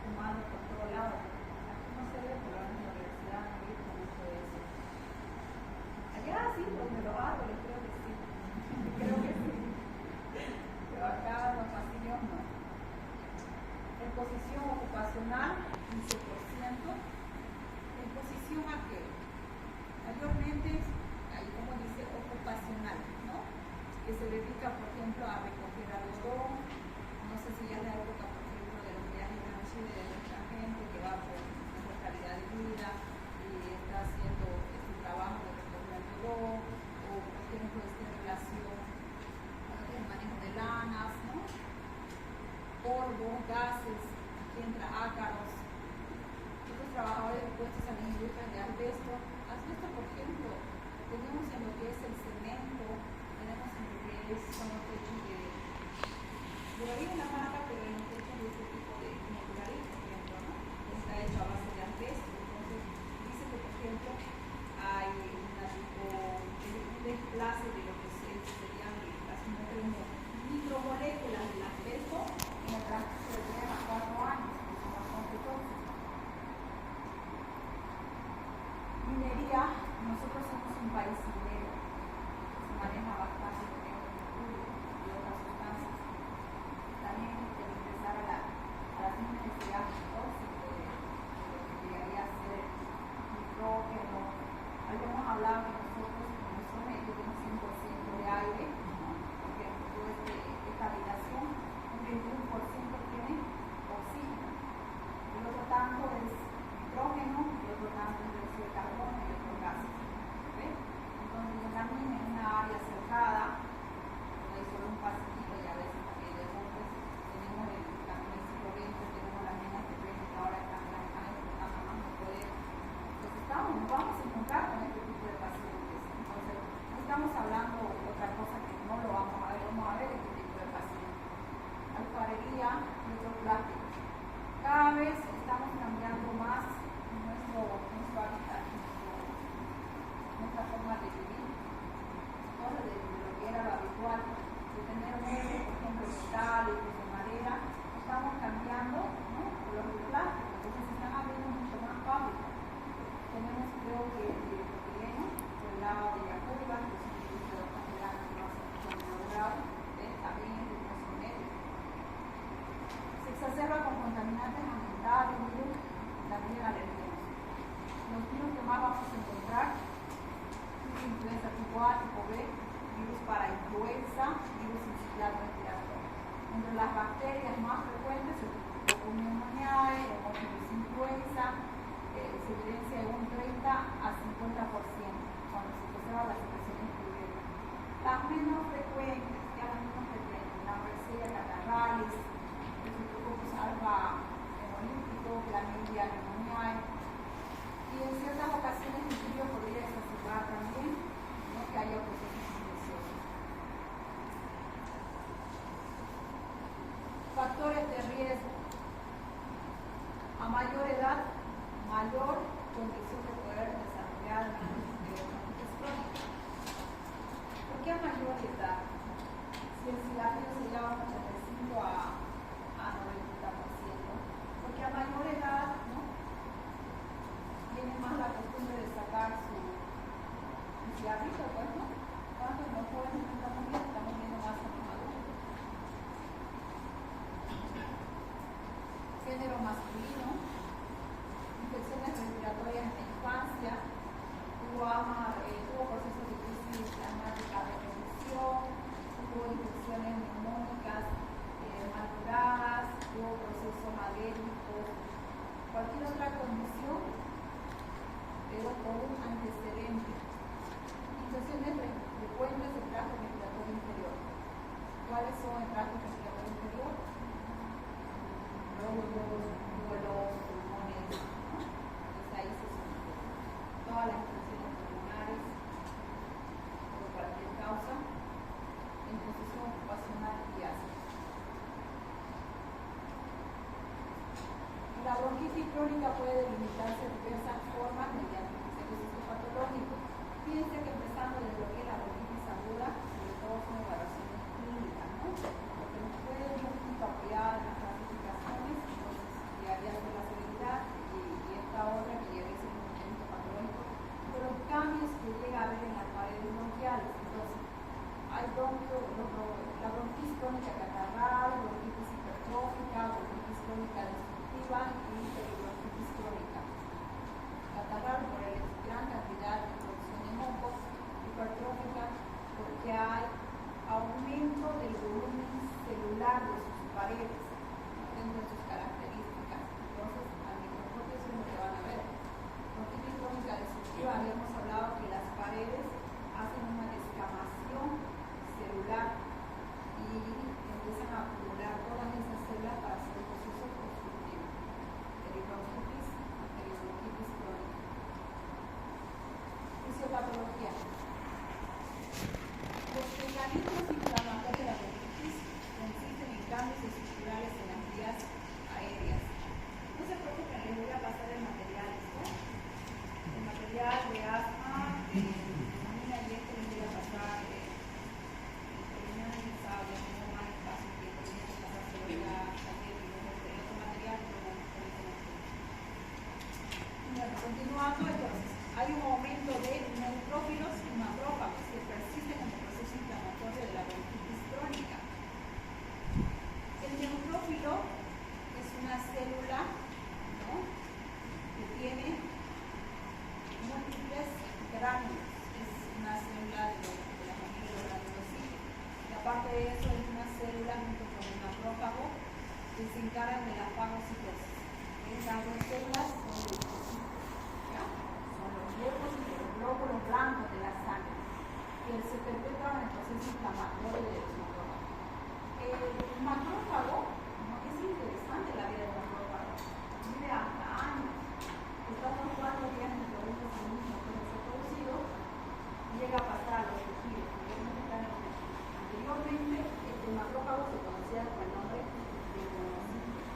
fumando por todos lados. Aquí no se ve, por lo menos en la universidad no he visto mucho de eso. Allá sí, donde los árboles, creo que sí. Creo que sí. Pero acá los pasillos no. Exposición ocupacional, 15%. ¿Exposición a qué? Mayormente, ahí como dice, ocupacional, ¿no? Que se dedica, por ejemplo, a recoger algodón. No sé si ya es la época, por ejemplo, de los viajes de Chile de mucha gente que va por mejor calidad de vida y está haciendo este trabajo de recoger algodón, o por ejemplo, en relación con el manejo de lanas, ¿no? Polvo, gases, aquí entra ácaros. Estos trabajadores expuestos a la industria de asbesto. Asbesto, por ejemplo, tenemos en lo que es el cemento, tenemos en lo que son los techos de ahí en la marca, pero en los techos de este tipo de naturaleza, por ejemplo, ¿no? Está hecho a base de asbesto. Entonces, dice que, por ejemplo, hay un desplace de lo que serían las micromoléculas del asbesto en el transcurso de 3 a 4 años, que son bastante tóxicos. Minería, nosotros somos un país minero, se maneja bastante con el mercurio y otras sustancias. También hay que ingresar a las minas de gas tóxico de lo que llegaría a ser nitrógeno. Habíamos hablado que nosotros, como son ellos, de un 5% bacterias más frecuentes, el Pneumoniae, Haemophilus influenza, se evidencia de un 30 a 50% cuando se observa las secreciones pluriales. Las menos frecuentes, la Marseilla catarralis, el Streptococcus alba hemolítico, Chlamydia pneumoniae, y en ciertas ocasiones el frío podría exacerbar también, ¿no?, que haya procesos infecciosos. Factores de riesgo. A mayor edad, mayor condición de poder desarrollar bronquitis crónica. ¿Por qué a mayor edad? Si el cigarrillo se lleva un 85 a 90%, porque a mayor edad, ¿no?, tiene más la costumbre de sacar su cigarrillo, pues, ¿no? Cuando no jóvenes estamos viendo más a los adultos. Género masculino, infecciones respiratorias en la infancia, tuvo procesos de crisis asmática de reducción, hubo infecciones neumónicas mal curadas, hubo procesos alérgicos, cualquier otra condición, pero con un antecedente. Infecciones frecuentes del tracto respiratorio inferior. ¿Cuáles son el tracto respiratorio inferior? Bronquios, pulmones, ¿no? Entonces ahí se suman todas las infecciones pulmonares por cualquier causa, en posición ocupacional y asma. La bronquitis crónica puede delimitarse de diversas formas mediante procesos patológicos. Fíjense que empezando desde lo que es la bronquitis aguda, sobre todo son evaluaciones clínicas, ¿no? Porque nos puede ir un poquito apoyada en las clasificaciones, entonces llegaría a ser la severidad y esta otra que llegaría a ser un movimiento patológico, pero cambios que llega a haber en las paredes bronquiales. Entonces, hay la bronquitis crónica catarral, bronquitis hipertrófica, bronquitis crónica destructiva y bronquitis crónica. Catarral por la gran cantidad de producción de mocos, hipertrófica porque hay aumento del volumen celular de sus paredes, dentro de sus características. Entonces, al microscopio eso es lo que van a ver. Bronquitis crónica destructiva, habíamos hablado que las paredes hacen una descamación celular y empiezan a acumular todas esas células para hacer el proceso constructivo. Peribronquitis crónica. Fisiopatología. Los mecanismos inflamatorios de la bronquitis consisten en cambios estructurales en las vías aéreas. No se preocupen, les voy a pasar el material, ¿no? El material de asma, a mí ayer les voy a pasar continuando, entonces, hay un aumento de neutrófilos y macrófagos que persisten en el proceso inflamatorio de la bronquitis crónica. El neutrófilo es una célula, ¿no?, que tiene múltiples gránulos, es una célula de la familia de los granulocitos. Y aparte de eso, es una célula junto con el macrófago que se encargan de la fagocitosis. Esas dos células son leucocitos. Son los glóbulos blancos de la sangre que se perpetúan en el proceso inflamatorio de los macrófagos. El macrófago, ¿no?, es interesante la vida del macrófago, vive hasta años. Estamos 4 días en el organismo que se ha producido y llega a pasar a los tejidos. Anteriormente, el macrófago se conocía con el nombre de monocito.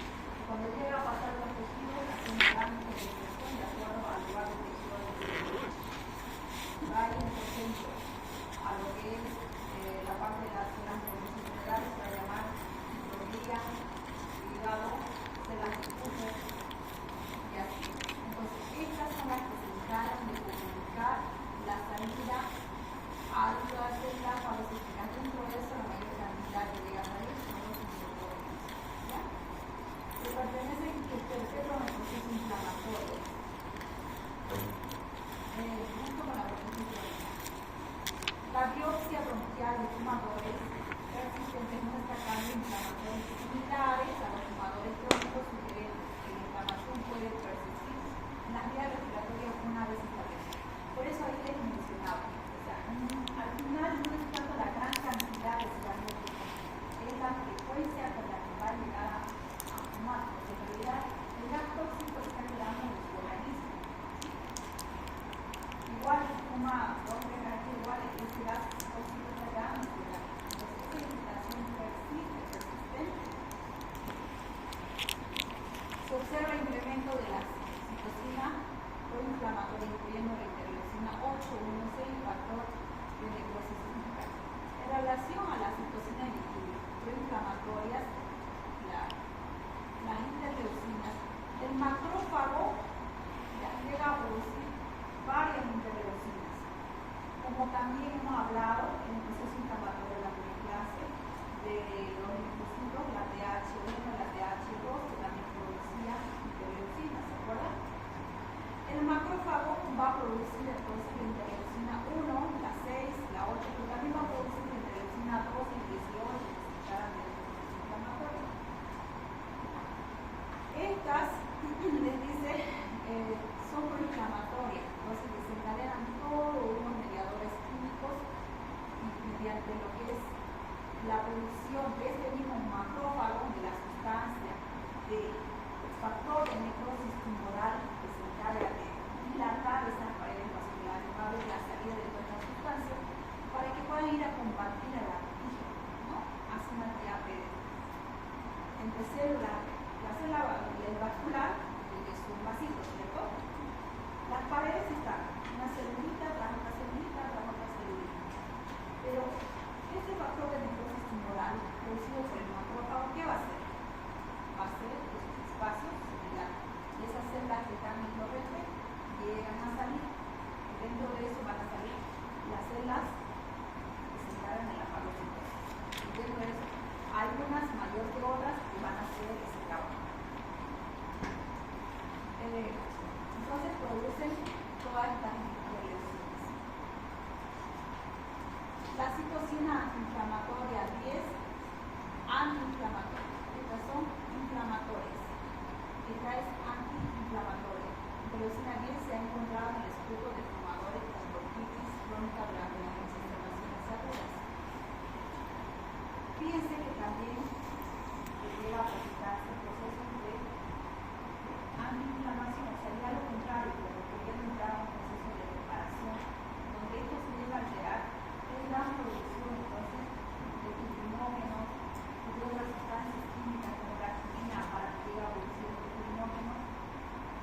Cuando llega a pasar a los tejidos, hace un cambio de expresión de acuerdo al lugar del tejido del tejido. Va a ir, por ejemplo, a lo que es la parte de las células cerebrales, se va a llamar microglia, hígado, células difusos y así. Entonces, estas son las que se encargan de comunicar la salida a las células fagocíticas. Dentro de eso, la mayor cantidad que llega a salir son los la producción de este mismo macrófago, de la sustancia, del factor de necrosis tumoral que se encarga de dilatar esas paredes vasculares, va a haber la salida de toda esta sustancia para que puedan ir a combatir a la antígeno, ¿no? Hace una terapia entre células, la célula vascular, que es un vasito, ¿cierto? Las paredes están una celulita tras otra celulita tras otra celulita. Pero este factor de necrosis tumoral producido por el macrófago, ¿qué va a hacer? Va a hacer que sus espacios se dilatan. Y esas células que están en torrente llegan a salir. Y dentro de eso van a salir las células que se encargan de la fagocitosis. Y dentro de eso hay unas mayor que otras que van a hacer ese trabajo. Entonces producen todas estas reacciones. La citocina antiinflamatoria 10, antiinflamatoria. Estas son inflamatorias. Esta es antiinflamatoria. La citocina 10 se ha encontrado en el escudo de fumadores con bronquitis crónica durante las exacerbaciones agudas. Fíjense que también llega a presentarse procesos de antiinflamación, o sea, ya lo contrario, pero podría entrar a un proceso de reparación, donde esto se llega a alterar en la producción entonces de fibrinógenos y de otras sustancias químicas como la quimina para que llegue a producir los fibrinógenos,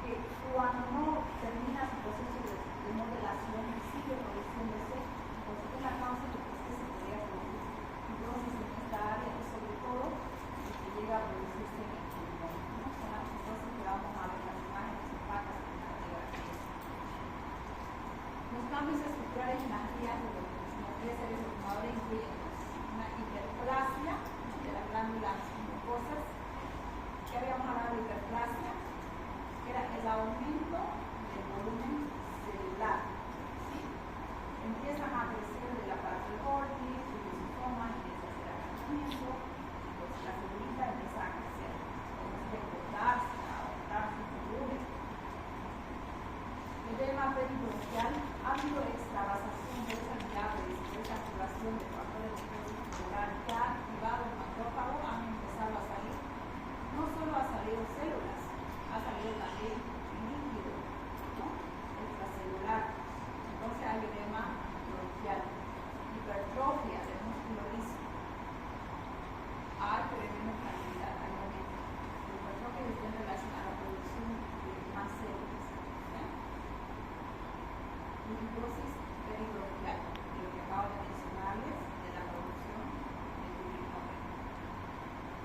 que cuando no termina su proceso de modelación sigue produciéndose, entonces es la causa de que se podría producir. Entonces en esta área es sobre todo que llega a producirse en el pulmón, ¿no? Son las cosas que vamos a ver las imágenes opacas en la radiografía. Los cambios estructurales en las vías de los cerebros fumadores incluyen una hiperplasia de las glándulas mucosas. Ya habíamos hablado de hiperplasia, que era el aumento del volumen celular. ¿Sí? Empiezan a crecer del aparato de Golgi, sus lisosomas, empieza a hacer agrandamiento, pues la celulita empieza a crecer, como es de cortarse, a aumentarse su volumen. Edema peribronquial, ha habido extravasación de esa diátesis, de esa activación de factores de necrosis tumoral que ha activado el macrófago, han empezado a salir, no solo ha salido células, ha salido también líquido, ¿no? Extracelular. Entonces hay edema bronquial, hipertrofia del músculo liso. Hay cantidad, hay momento. La hipertrofia está en relación a la producción de más células. Fibrosis peribronquial, de lo que acabo de mencionarles, de la producción de fibrinógeno.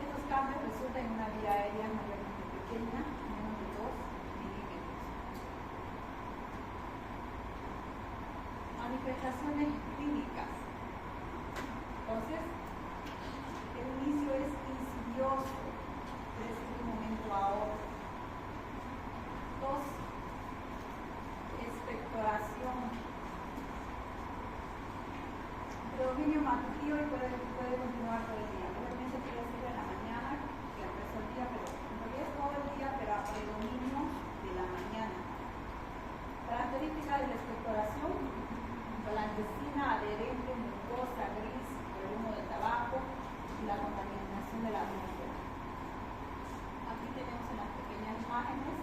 Estos cambios resultan en una vía aérea mayormente pequeña, menos de 2 milímetros. Manifestaciones clínicas. Entonces, el inicio es insidioso, pero es de un momento a otro. Tos, expectoración, predominio matutino y puede continuar todo el día. Obviamente puede ser en la mañana, que el resto del día, pero en realidad es todo el día, pero a predominio de la mañana. Características de la expectoración: blanquecina, adherente, mucosa, gris, el humo del tabaco y la contaminación de la atmósfera. Aquí tenemos en las pequeñas imágenes.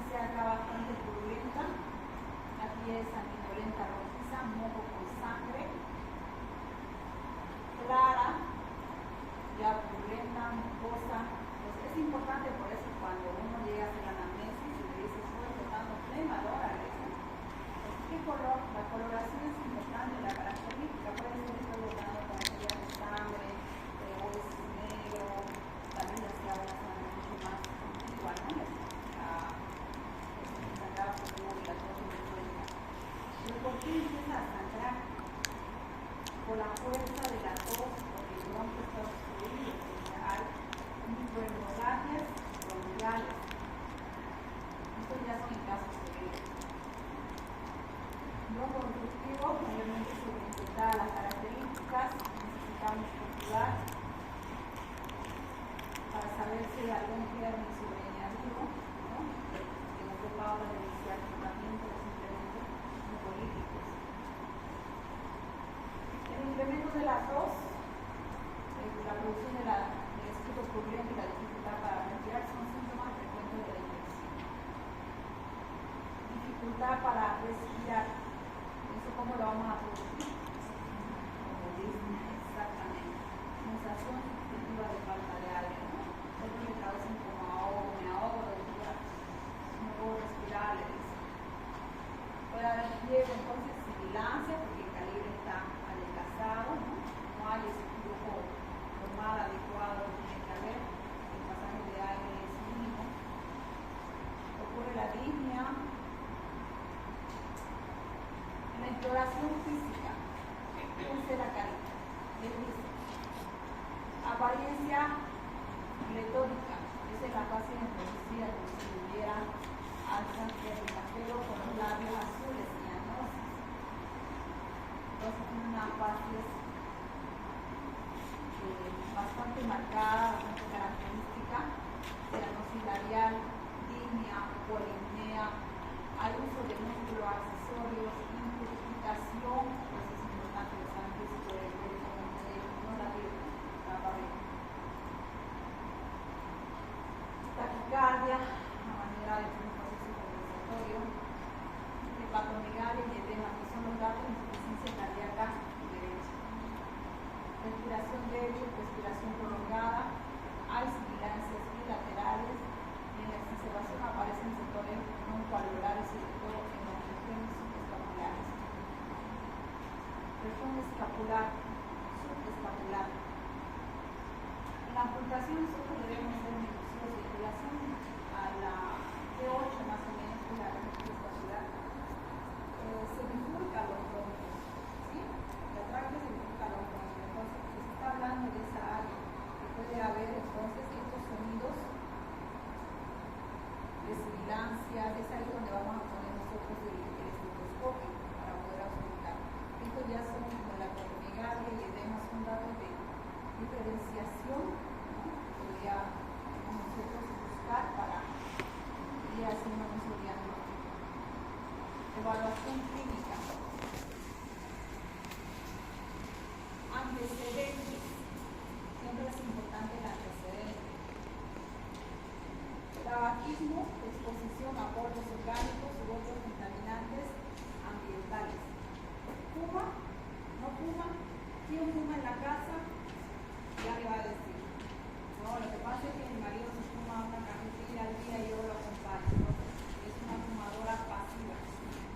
Se acá bastante purulenta, la piel sanguinolenta rojiza, moco con sangre, clara, ya purulenta, mucosa. Pues es importante por eso cuando uno llega a hacer la anamnesis y le dice estoy botando flema, ahora ¿qué color? La coloración es importante, la característica puede ser que estoy botando con de sangre, o es negro, también ya se habla sangre mucho más antigua, ¿no? Pero ¿por qué empieza a sangrar? Por la fuerza de la tos, porque el bronquio está obstruido, hay microhemorragias bronquiales. Estos ya son en casos severos. Bronco obstructivo, obviamente sobreintentar las características, necesitamos calcular para saber si hay algún germen sobreañadido, ¿no? Que nos dé pauta de iniciar tratamiento o simplemente políticos. El incremento de la bastante marcada, bastante característica, cianosilarial, línea, polimnea, hay uso de músculo, accesorios, incrustación, pues es importante los ángeles por el no la pared. Taquicardia, a manera de un proceso compensatorio, hepatomegalia y edema, que son los datos de insuficiencia cardíaca derecha. Respiración débil, respiración prolongada, hay sibilancias bilaterales y en la exacerbación aparecen sectores no coagulares, sobre todo en las regiones subescapulares. Región escapular, subescapular. En la amputación nosotros debemos ser minuciosos en relación a la T8 más o menos, que es la región escapular. Se bifurca los bronquios, ¿sí? La tráquea se bifurca los bronquios. Entonces, se está hablando de esa área que puede haber entonces estos sonidos de sibilancias, es ahí donde vamos a poner nosotros el estetoscopio para poder auscultar. Estos ya son como la hepatomegalia y edema, son datos de diferenciación, ¿no? Podríamos nosotros buscar para ir haciendo nuestro diagnóstico. Evaluación clínica. Antecedentes. Siempre es importante el antecedente. Tabaquismo, exposición a polvos orgánicos u otros contaminantes ambientales. ¿Fuma? ¿No fuma? ¿Quién fuma en la casa? Ya le va a decir. No, lo que pasa es que mi marido se fuma una cajetilla al día y yo lo acompaño. Entonces, es una fumadora pasiva.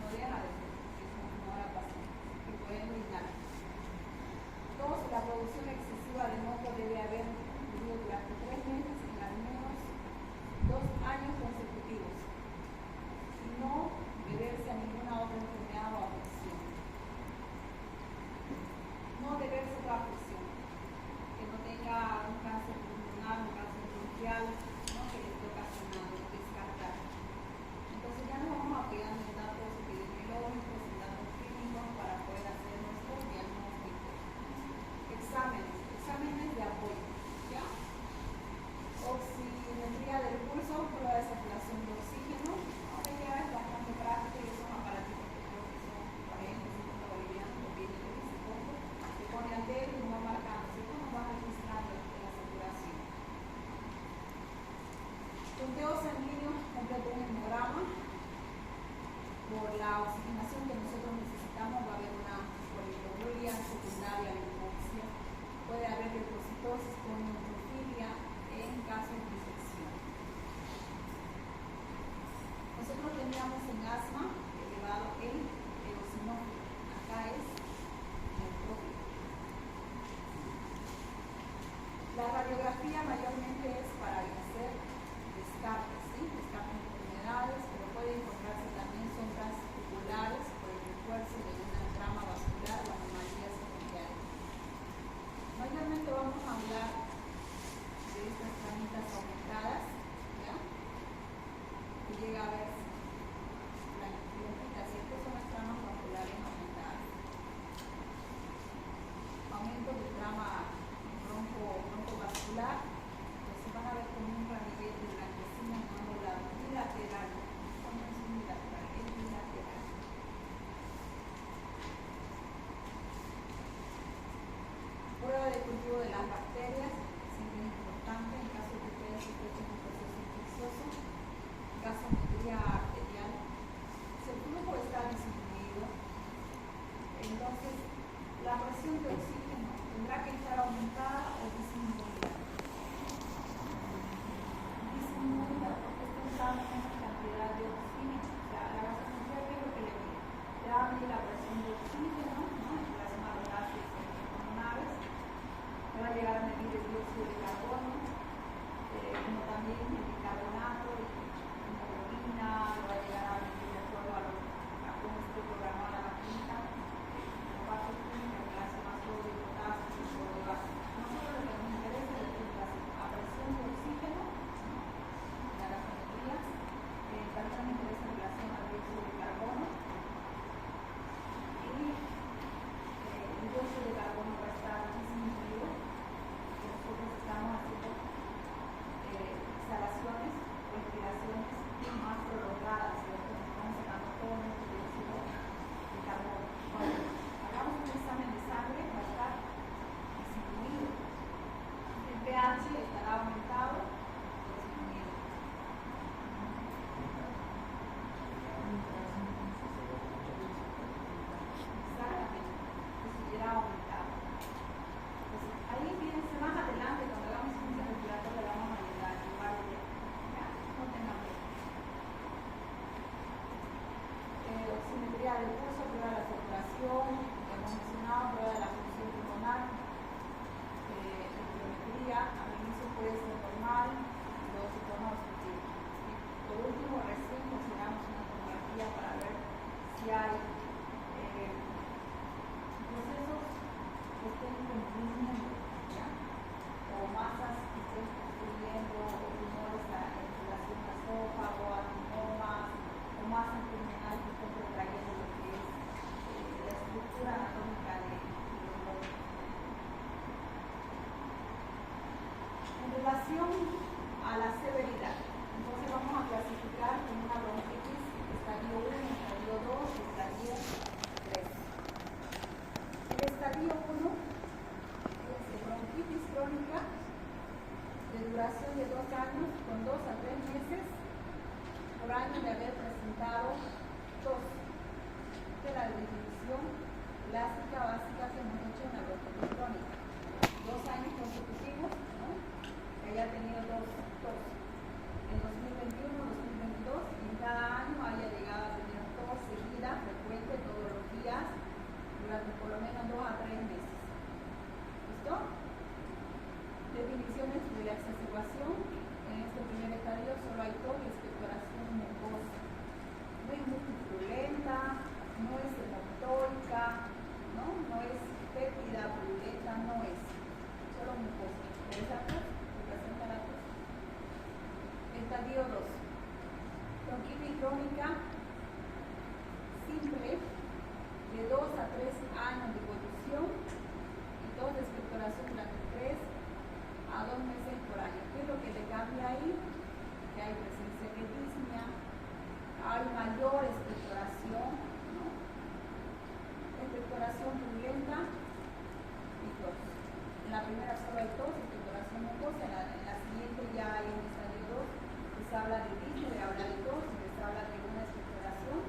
No deja de ser, es una fumadora pasiva. Que puede brindar. 2. La producción excesiva de moco debe haber ocurrido durante 3 meses en al menos 2 años consecutivos. Y no deberse a ninguna otra enfermedad o afección. No deberse a afección. Que no tenga un cáncer pulmonar, un cáncer bronquial, ¿no? Que le esté ocasionando, descartar. Entonces ya nos vamos apegando en datos epidemiológicos, en datos clínicos para poder hacer nuestro diagnóstico. Exámenes de apoyo, ¿ya? Oximetría del pulso, prueba de saturación de oxígeno. Ahora ya es bastante práctico y son aparatitos que creo que son 40, 50 bolivianos, o bien de ese poco. Se pone al dedo y no va marcando, ¿cierto? No va registrando la saturación. Conteo sanguíneo completo un hemograma. Por la oxigenación que nosotros necesitamos va a haber una poliploruria secundaria a la hipoxia. Puede haber leucocitosis con neutrofilia en caso de infección. Nosotros teníamos en asma elevado el eosinófilo. Acá es neutrófilo. La radiografía mayormente es para hacer descartes, ¿sí? Descartes de enfermedades, pero puede encontrarse también sombras oculares por el refuerzo de una trama vascular o anomalías secundarias. Mayormente vamos a hablar de estas tramitas aumentadas, ¿ya? Que llega a ver la longitud, ¿cierto? Son las tramas vasculares aumentadas. Aumento de trama broncovascular, pues se van a ver como un ramillete de blanquecina en ambos lados, bilateral, no es unilateral, es bilateral. Prueba de cultivo de las bacterias, siempre es importante en caso de que ustedes sospechen un proceso infeccioso. Gasometría arterial, si el flujo está disminuido, entonces la presión de oxígeno tendrá que estar aumentada o disminuida. Disminuida porque está usando menos cantidad de oxígeno. O sea, la gasometría, ¿qué es lo que le pide? Le va a medir la presión de oxígeno, ¿no? En relación a los gases pulmonares. Le va a llegar a medir el dióxido de carbono, como también el bicarbonato, hemoglobina, lo va a llegar a medir de acuerdo a cómo esté programada la maquinita, la parte química en relación a sodio, potasio y sodio de base. Nosotros lo que nos interesa es la presión de oxígeno, la gasometría, también nos interesa en relación al dióxido de carbono y el dióxido de carbono va a estar disminuido. Nosotros crónica de duración de 2 años con 2 a 3 meses por año de haber presentado tos. Esta es la definición clásica básica que hemos hecho en la bronquitis crónica. 2 años consecutivos, ¿no? Que haya tenido tos en 2021, 2022, y en cada año haya llegado a tener tos seguida, frecuente, todos los días, durante por lo menos 2 a 3 meses. ¿Listo? Definiciones de la exacerbación. En este primer estadio solo hay tos y expectoración mucosa. No es multipurulenta, no es hemoctórica, ¿no? No es péptida, purulenta, no es. Solo mucosa. ¿Esa tos? ¿Representa la tos? Estadio 2. Bronquitis crónica simple de 2 a 3 años de evolución y tos de expectoración durante 3 a 2 meses por año. ¿Qué es lo que le cambia ahí? Que hay presencia de disnea, hay mayor expectoración, ¿no? Expectoración purulenta y tos. En la primera solo hay tos, expectoración mucosa, en la siguiente ya hay un estadio 2 que se habla de disnea, se habla de tos, que se habla de una expectoración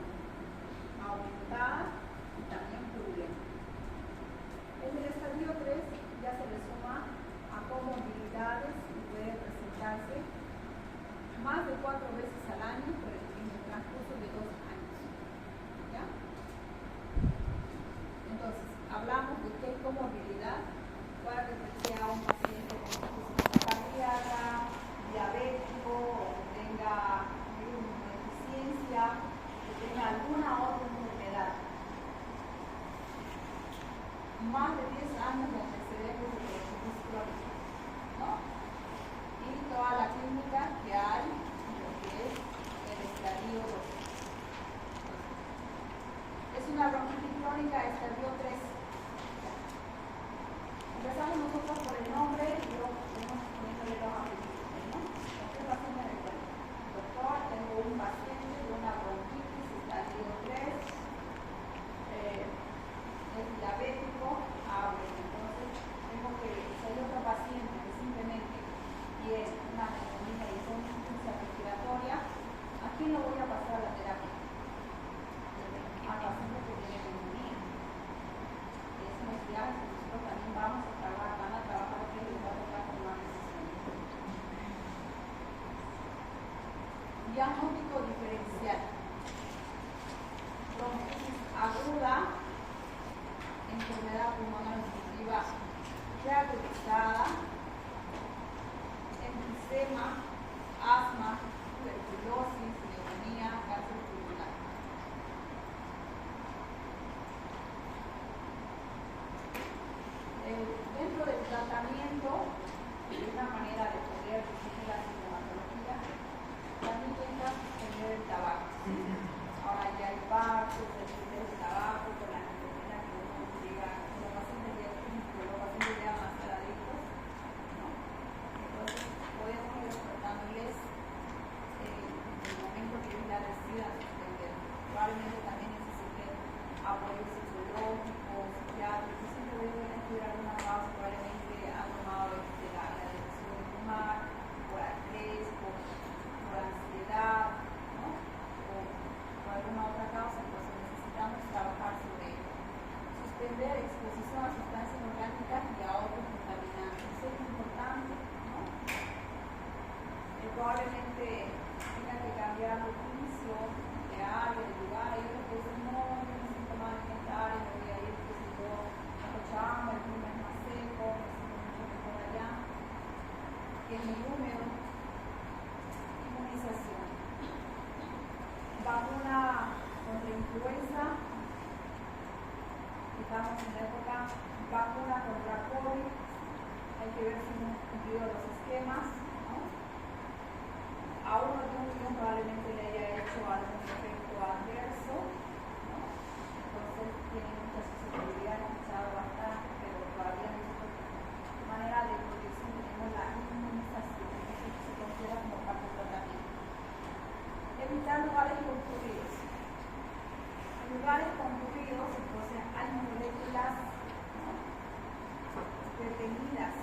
aumentada y también purulenta. En el estadio 3 ya se le suma a comorbilidades y puede presentarse más de 4 veces al año en el transcurso de 2 años. ¿Ya? Entonces, hablamos de qué es comorbilidad. Para que sea un paciente con insuficiencia cardíaca, diabético, o que tenga una deficiencia, que tenga alguna otra enfermedad. Más de 10 años de antecedentes de bronquitis crónica, ¿no? Y toda la clínica que hay en lo que es el estadio 2. Es una bronquitis crónica estadio 3. Empezamos nosotros por el nombre y luego tenemos poniéndole los apellidos, ¿no? ¿Qué paciente me recuerda? Doctor, tengo un paciente de una bronquitis estadio 3, es diabético, entonces tengo que, si hay otro paciente que simplemente tiene una neumonía y son insuficiencia respiratoria, ¿a quién lo voy a pasar a la terapia? Al paciente que tiene neumonía. Y eso nos dirá que nosotros también van a trabajar que les va a tocar tomar decisiones. Diagnóstico diferencial. Bronquitis aguda, enfermedad pulmonar obstructiva reagudizada, enfisema, asma, tuberculosis, neumonía, cáncer pulmonar. Dentro del tratamiento, de una manera de poder definir la sintomatología, también intenta suspender el tabaco. Ahora ya hay parches, el tabaco con la nicotina que uno llega, los pacientes ya van a ser adictos, ¿no? Entonces podemos ir tratándoles en el momento que ellos ya decidan suspender. Probablemente también necesiten apoyo psicológico, psiquiátrico, siempre deben estudiar alguna causa, probablemente han tomado la decisión de fumar, por estrés, por ansiedad, ¿no? O por alguna otra causa, entonces necesitamos trabajar sobre ello. Suspender exposición a sustancias orgánicas y a otros contaminantes. Eso es importante, ¿no? Probablemente tenga que cambiar de oficio, de área, de lugar. Hay otros que dicen, no, yo me siento mal en esta área, me voy a ir, que si yo a Cochabamba, el clima es más seco, me siento mucho mejor allá, que es muy húmedo. Inmunización. Vacuna contra influenza. Estamos en la época vacuna contra COVID. Hay que ver si hemos cumplido los esquemas, ¿no? A uno de un millón probablemente le haya hecho algún efecto adverso, ¿no? Entonces tiene mucha susceptibilidad, hemos escuchado bastante, pero todavía nosotros, de manera de protección, tenemos la inmunización, eso se considera como parte del tratamiento. Evitar lugares concurridos. En lugares concurridos, entonces hay moléculas, ¿no?, detenidas,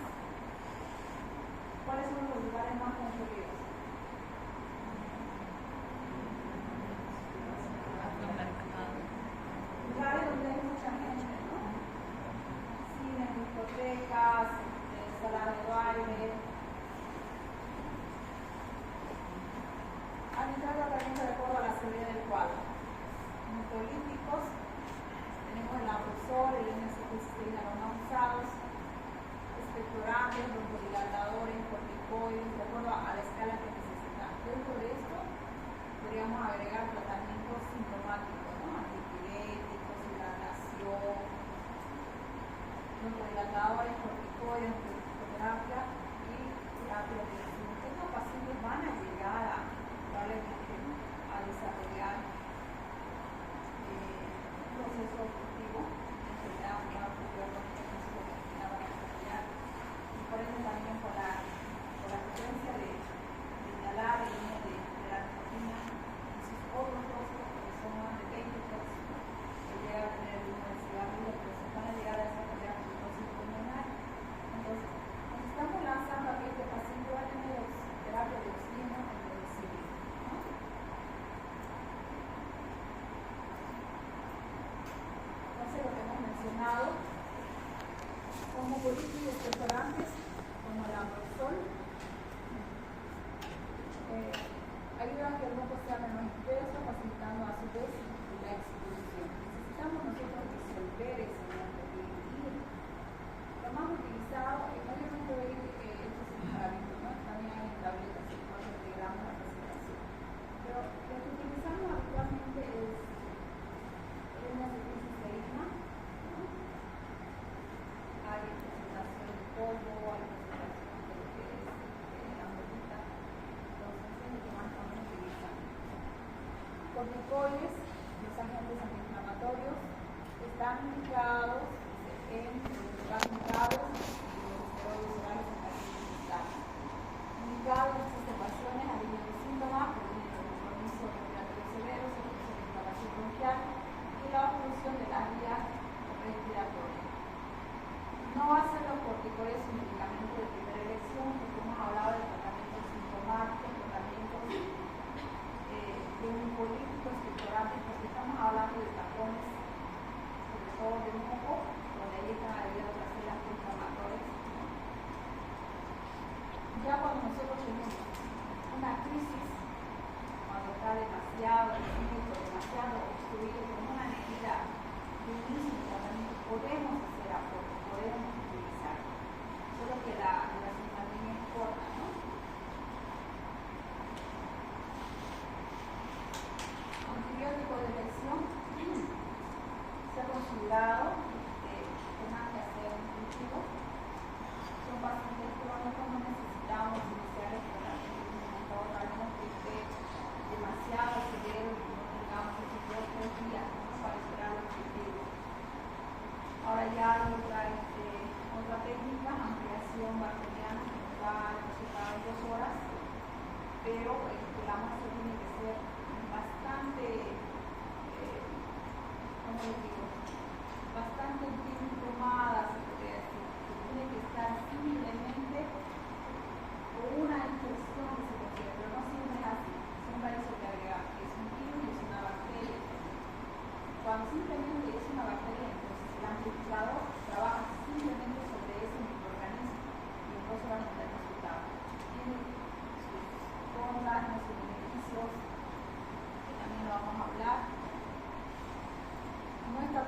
pruebas de escalada de baile. Han entrado también de acuerdo a la severidad del cuadro. Mucolíticos, tenemos el abrosol, el NSP6 aromatizados, expectorantes, broncodilatadores, corticoides, de acuerdo a la escala que necesitan. Dentro de esto podríamos agregar tratamientos sintomáticos, ¿no? Antipiréticos, hidratación, broncodilatadores, corticoides, fisioterapia y terapia de insulina. Estos pacientes van a llegar a probablemente a desarrollar un proceso obstructivo, enfermedad pulmonar obstructiva, van a desarrollar, y por eso también por la frecuencia de inhalar el línea de la nicotina y sus otros tóxicos, que son más de 20 tóxicos, que llegan a tener el humo del cigarrillo, pero se van a llegar a desarrollar fibrosis pulmonar. Entonces, nos estamos lanzando a que este paciente va a tener terapia de oxígeno en domicilio, ¿no? Entonces, lo que hemos mencionado son mucolíticos y expectorantes como el abrosol. Ayuda a que el moco sea menos espeso, facilitando a su vez la expulsión. Necesitamos nosotros disolver ese moco y lo más utilizado, obviamente hoy esto es un jarabitos, ¿no? También hay tabletas de 4 miligramos la presentación. Pero lo que utilizamos habitualmente es una cisteína, ¿no? Hay presentación de polvo, hay presentación de lo que es la bolita, los esenciales que más estamos utilizando. Corticoides, los agentes antiinflamatorios, están indicados en los indicados y los esteroides orales en pacientes militares. Indicados en estas observaciones alivio de síntomas, previene el compromiso respiratorio severo, secreción de inflamación bronquial y la obstrucción de las vías respiratorias. No hacen los corticoides un medicamento de primera elección, porque hemos hablado de tratamientos sintomáticos, tratamientos de mucolíticos, expectorantes, porque estamos hablando de tapones, sobre todo de moco, donde ahí están habiendo otras células antiinflamatorias. Ya cuando nosotros tenemos una crisis, cuando está demasiado restricto, demasiado obstruido, con una necesidad de inicio de tratamiento, podemos hacer aportes, podemos utilizar. Solo que la duración también es corta, ¿no? Antibiótico de elección se ha considerado temas que hacer un cultivo. Son pacientes crónicos, no necesitamos iniciar el tratamiento en un momento, tal vez que esté demasiado severo y no tengamos esos 2 o 3 días, ¿no? Para esperar los cultivos. Ahora ya hay otra técnica, ampliación bacteriana, que nos da el resultado en 2 horas, pero la muestra tiene que ser bastante, ¿cómo les digo? Bastante bien tomada, se podría decir. Tiene que estar simplemente con una infección que se considera, pero no siempre es así. Siempre hay eso que agregar, que es un virus y es una bacteria. Cuando simplemente es una bacteria, entonces el amplificador trabaja simplemente sobre ese microorganismo y entonces van a tener resultados. Tiene sus contras, sus beneficios, que también lo vamos a hablar. No está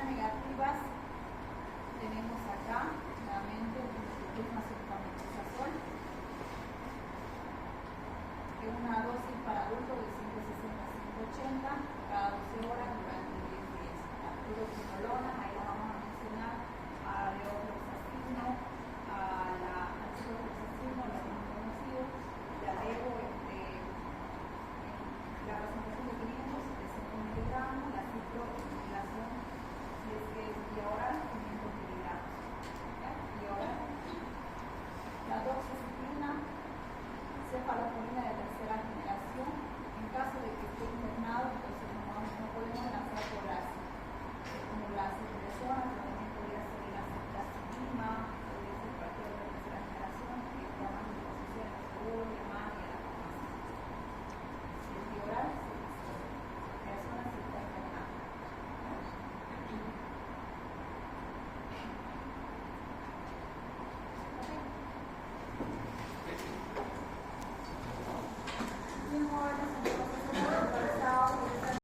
sean negativas, tenemos acá nuevamente el sulfametazol, que es una dosis para adultos de 160 a 180 cada 12 horas durante 10 días. La fluoroquinolona,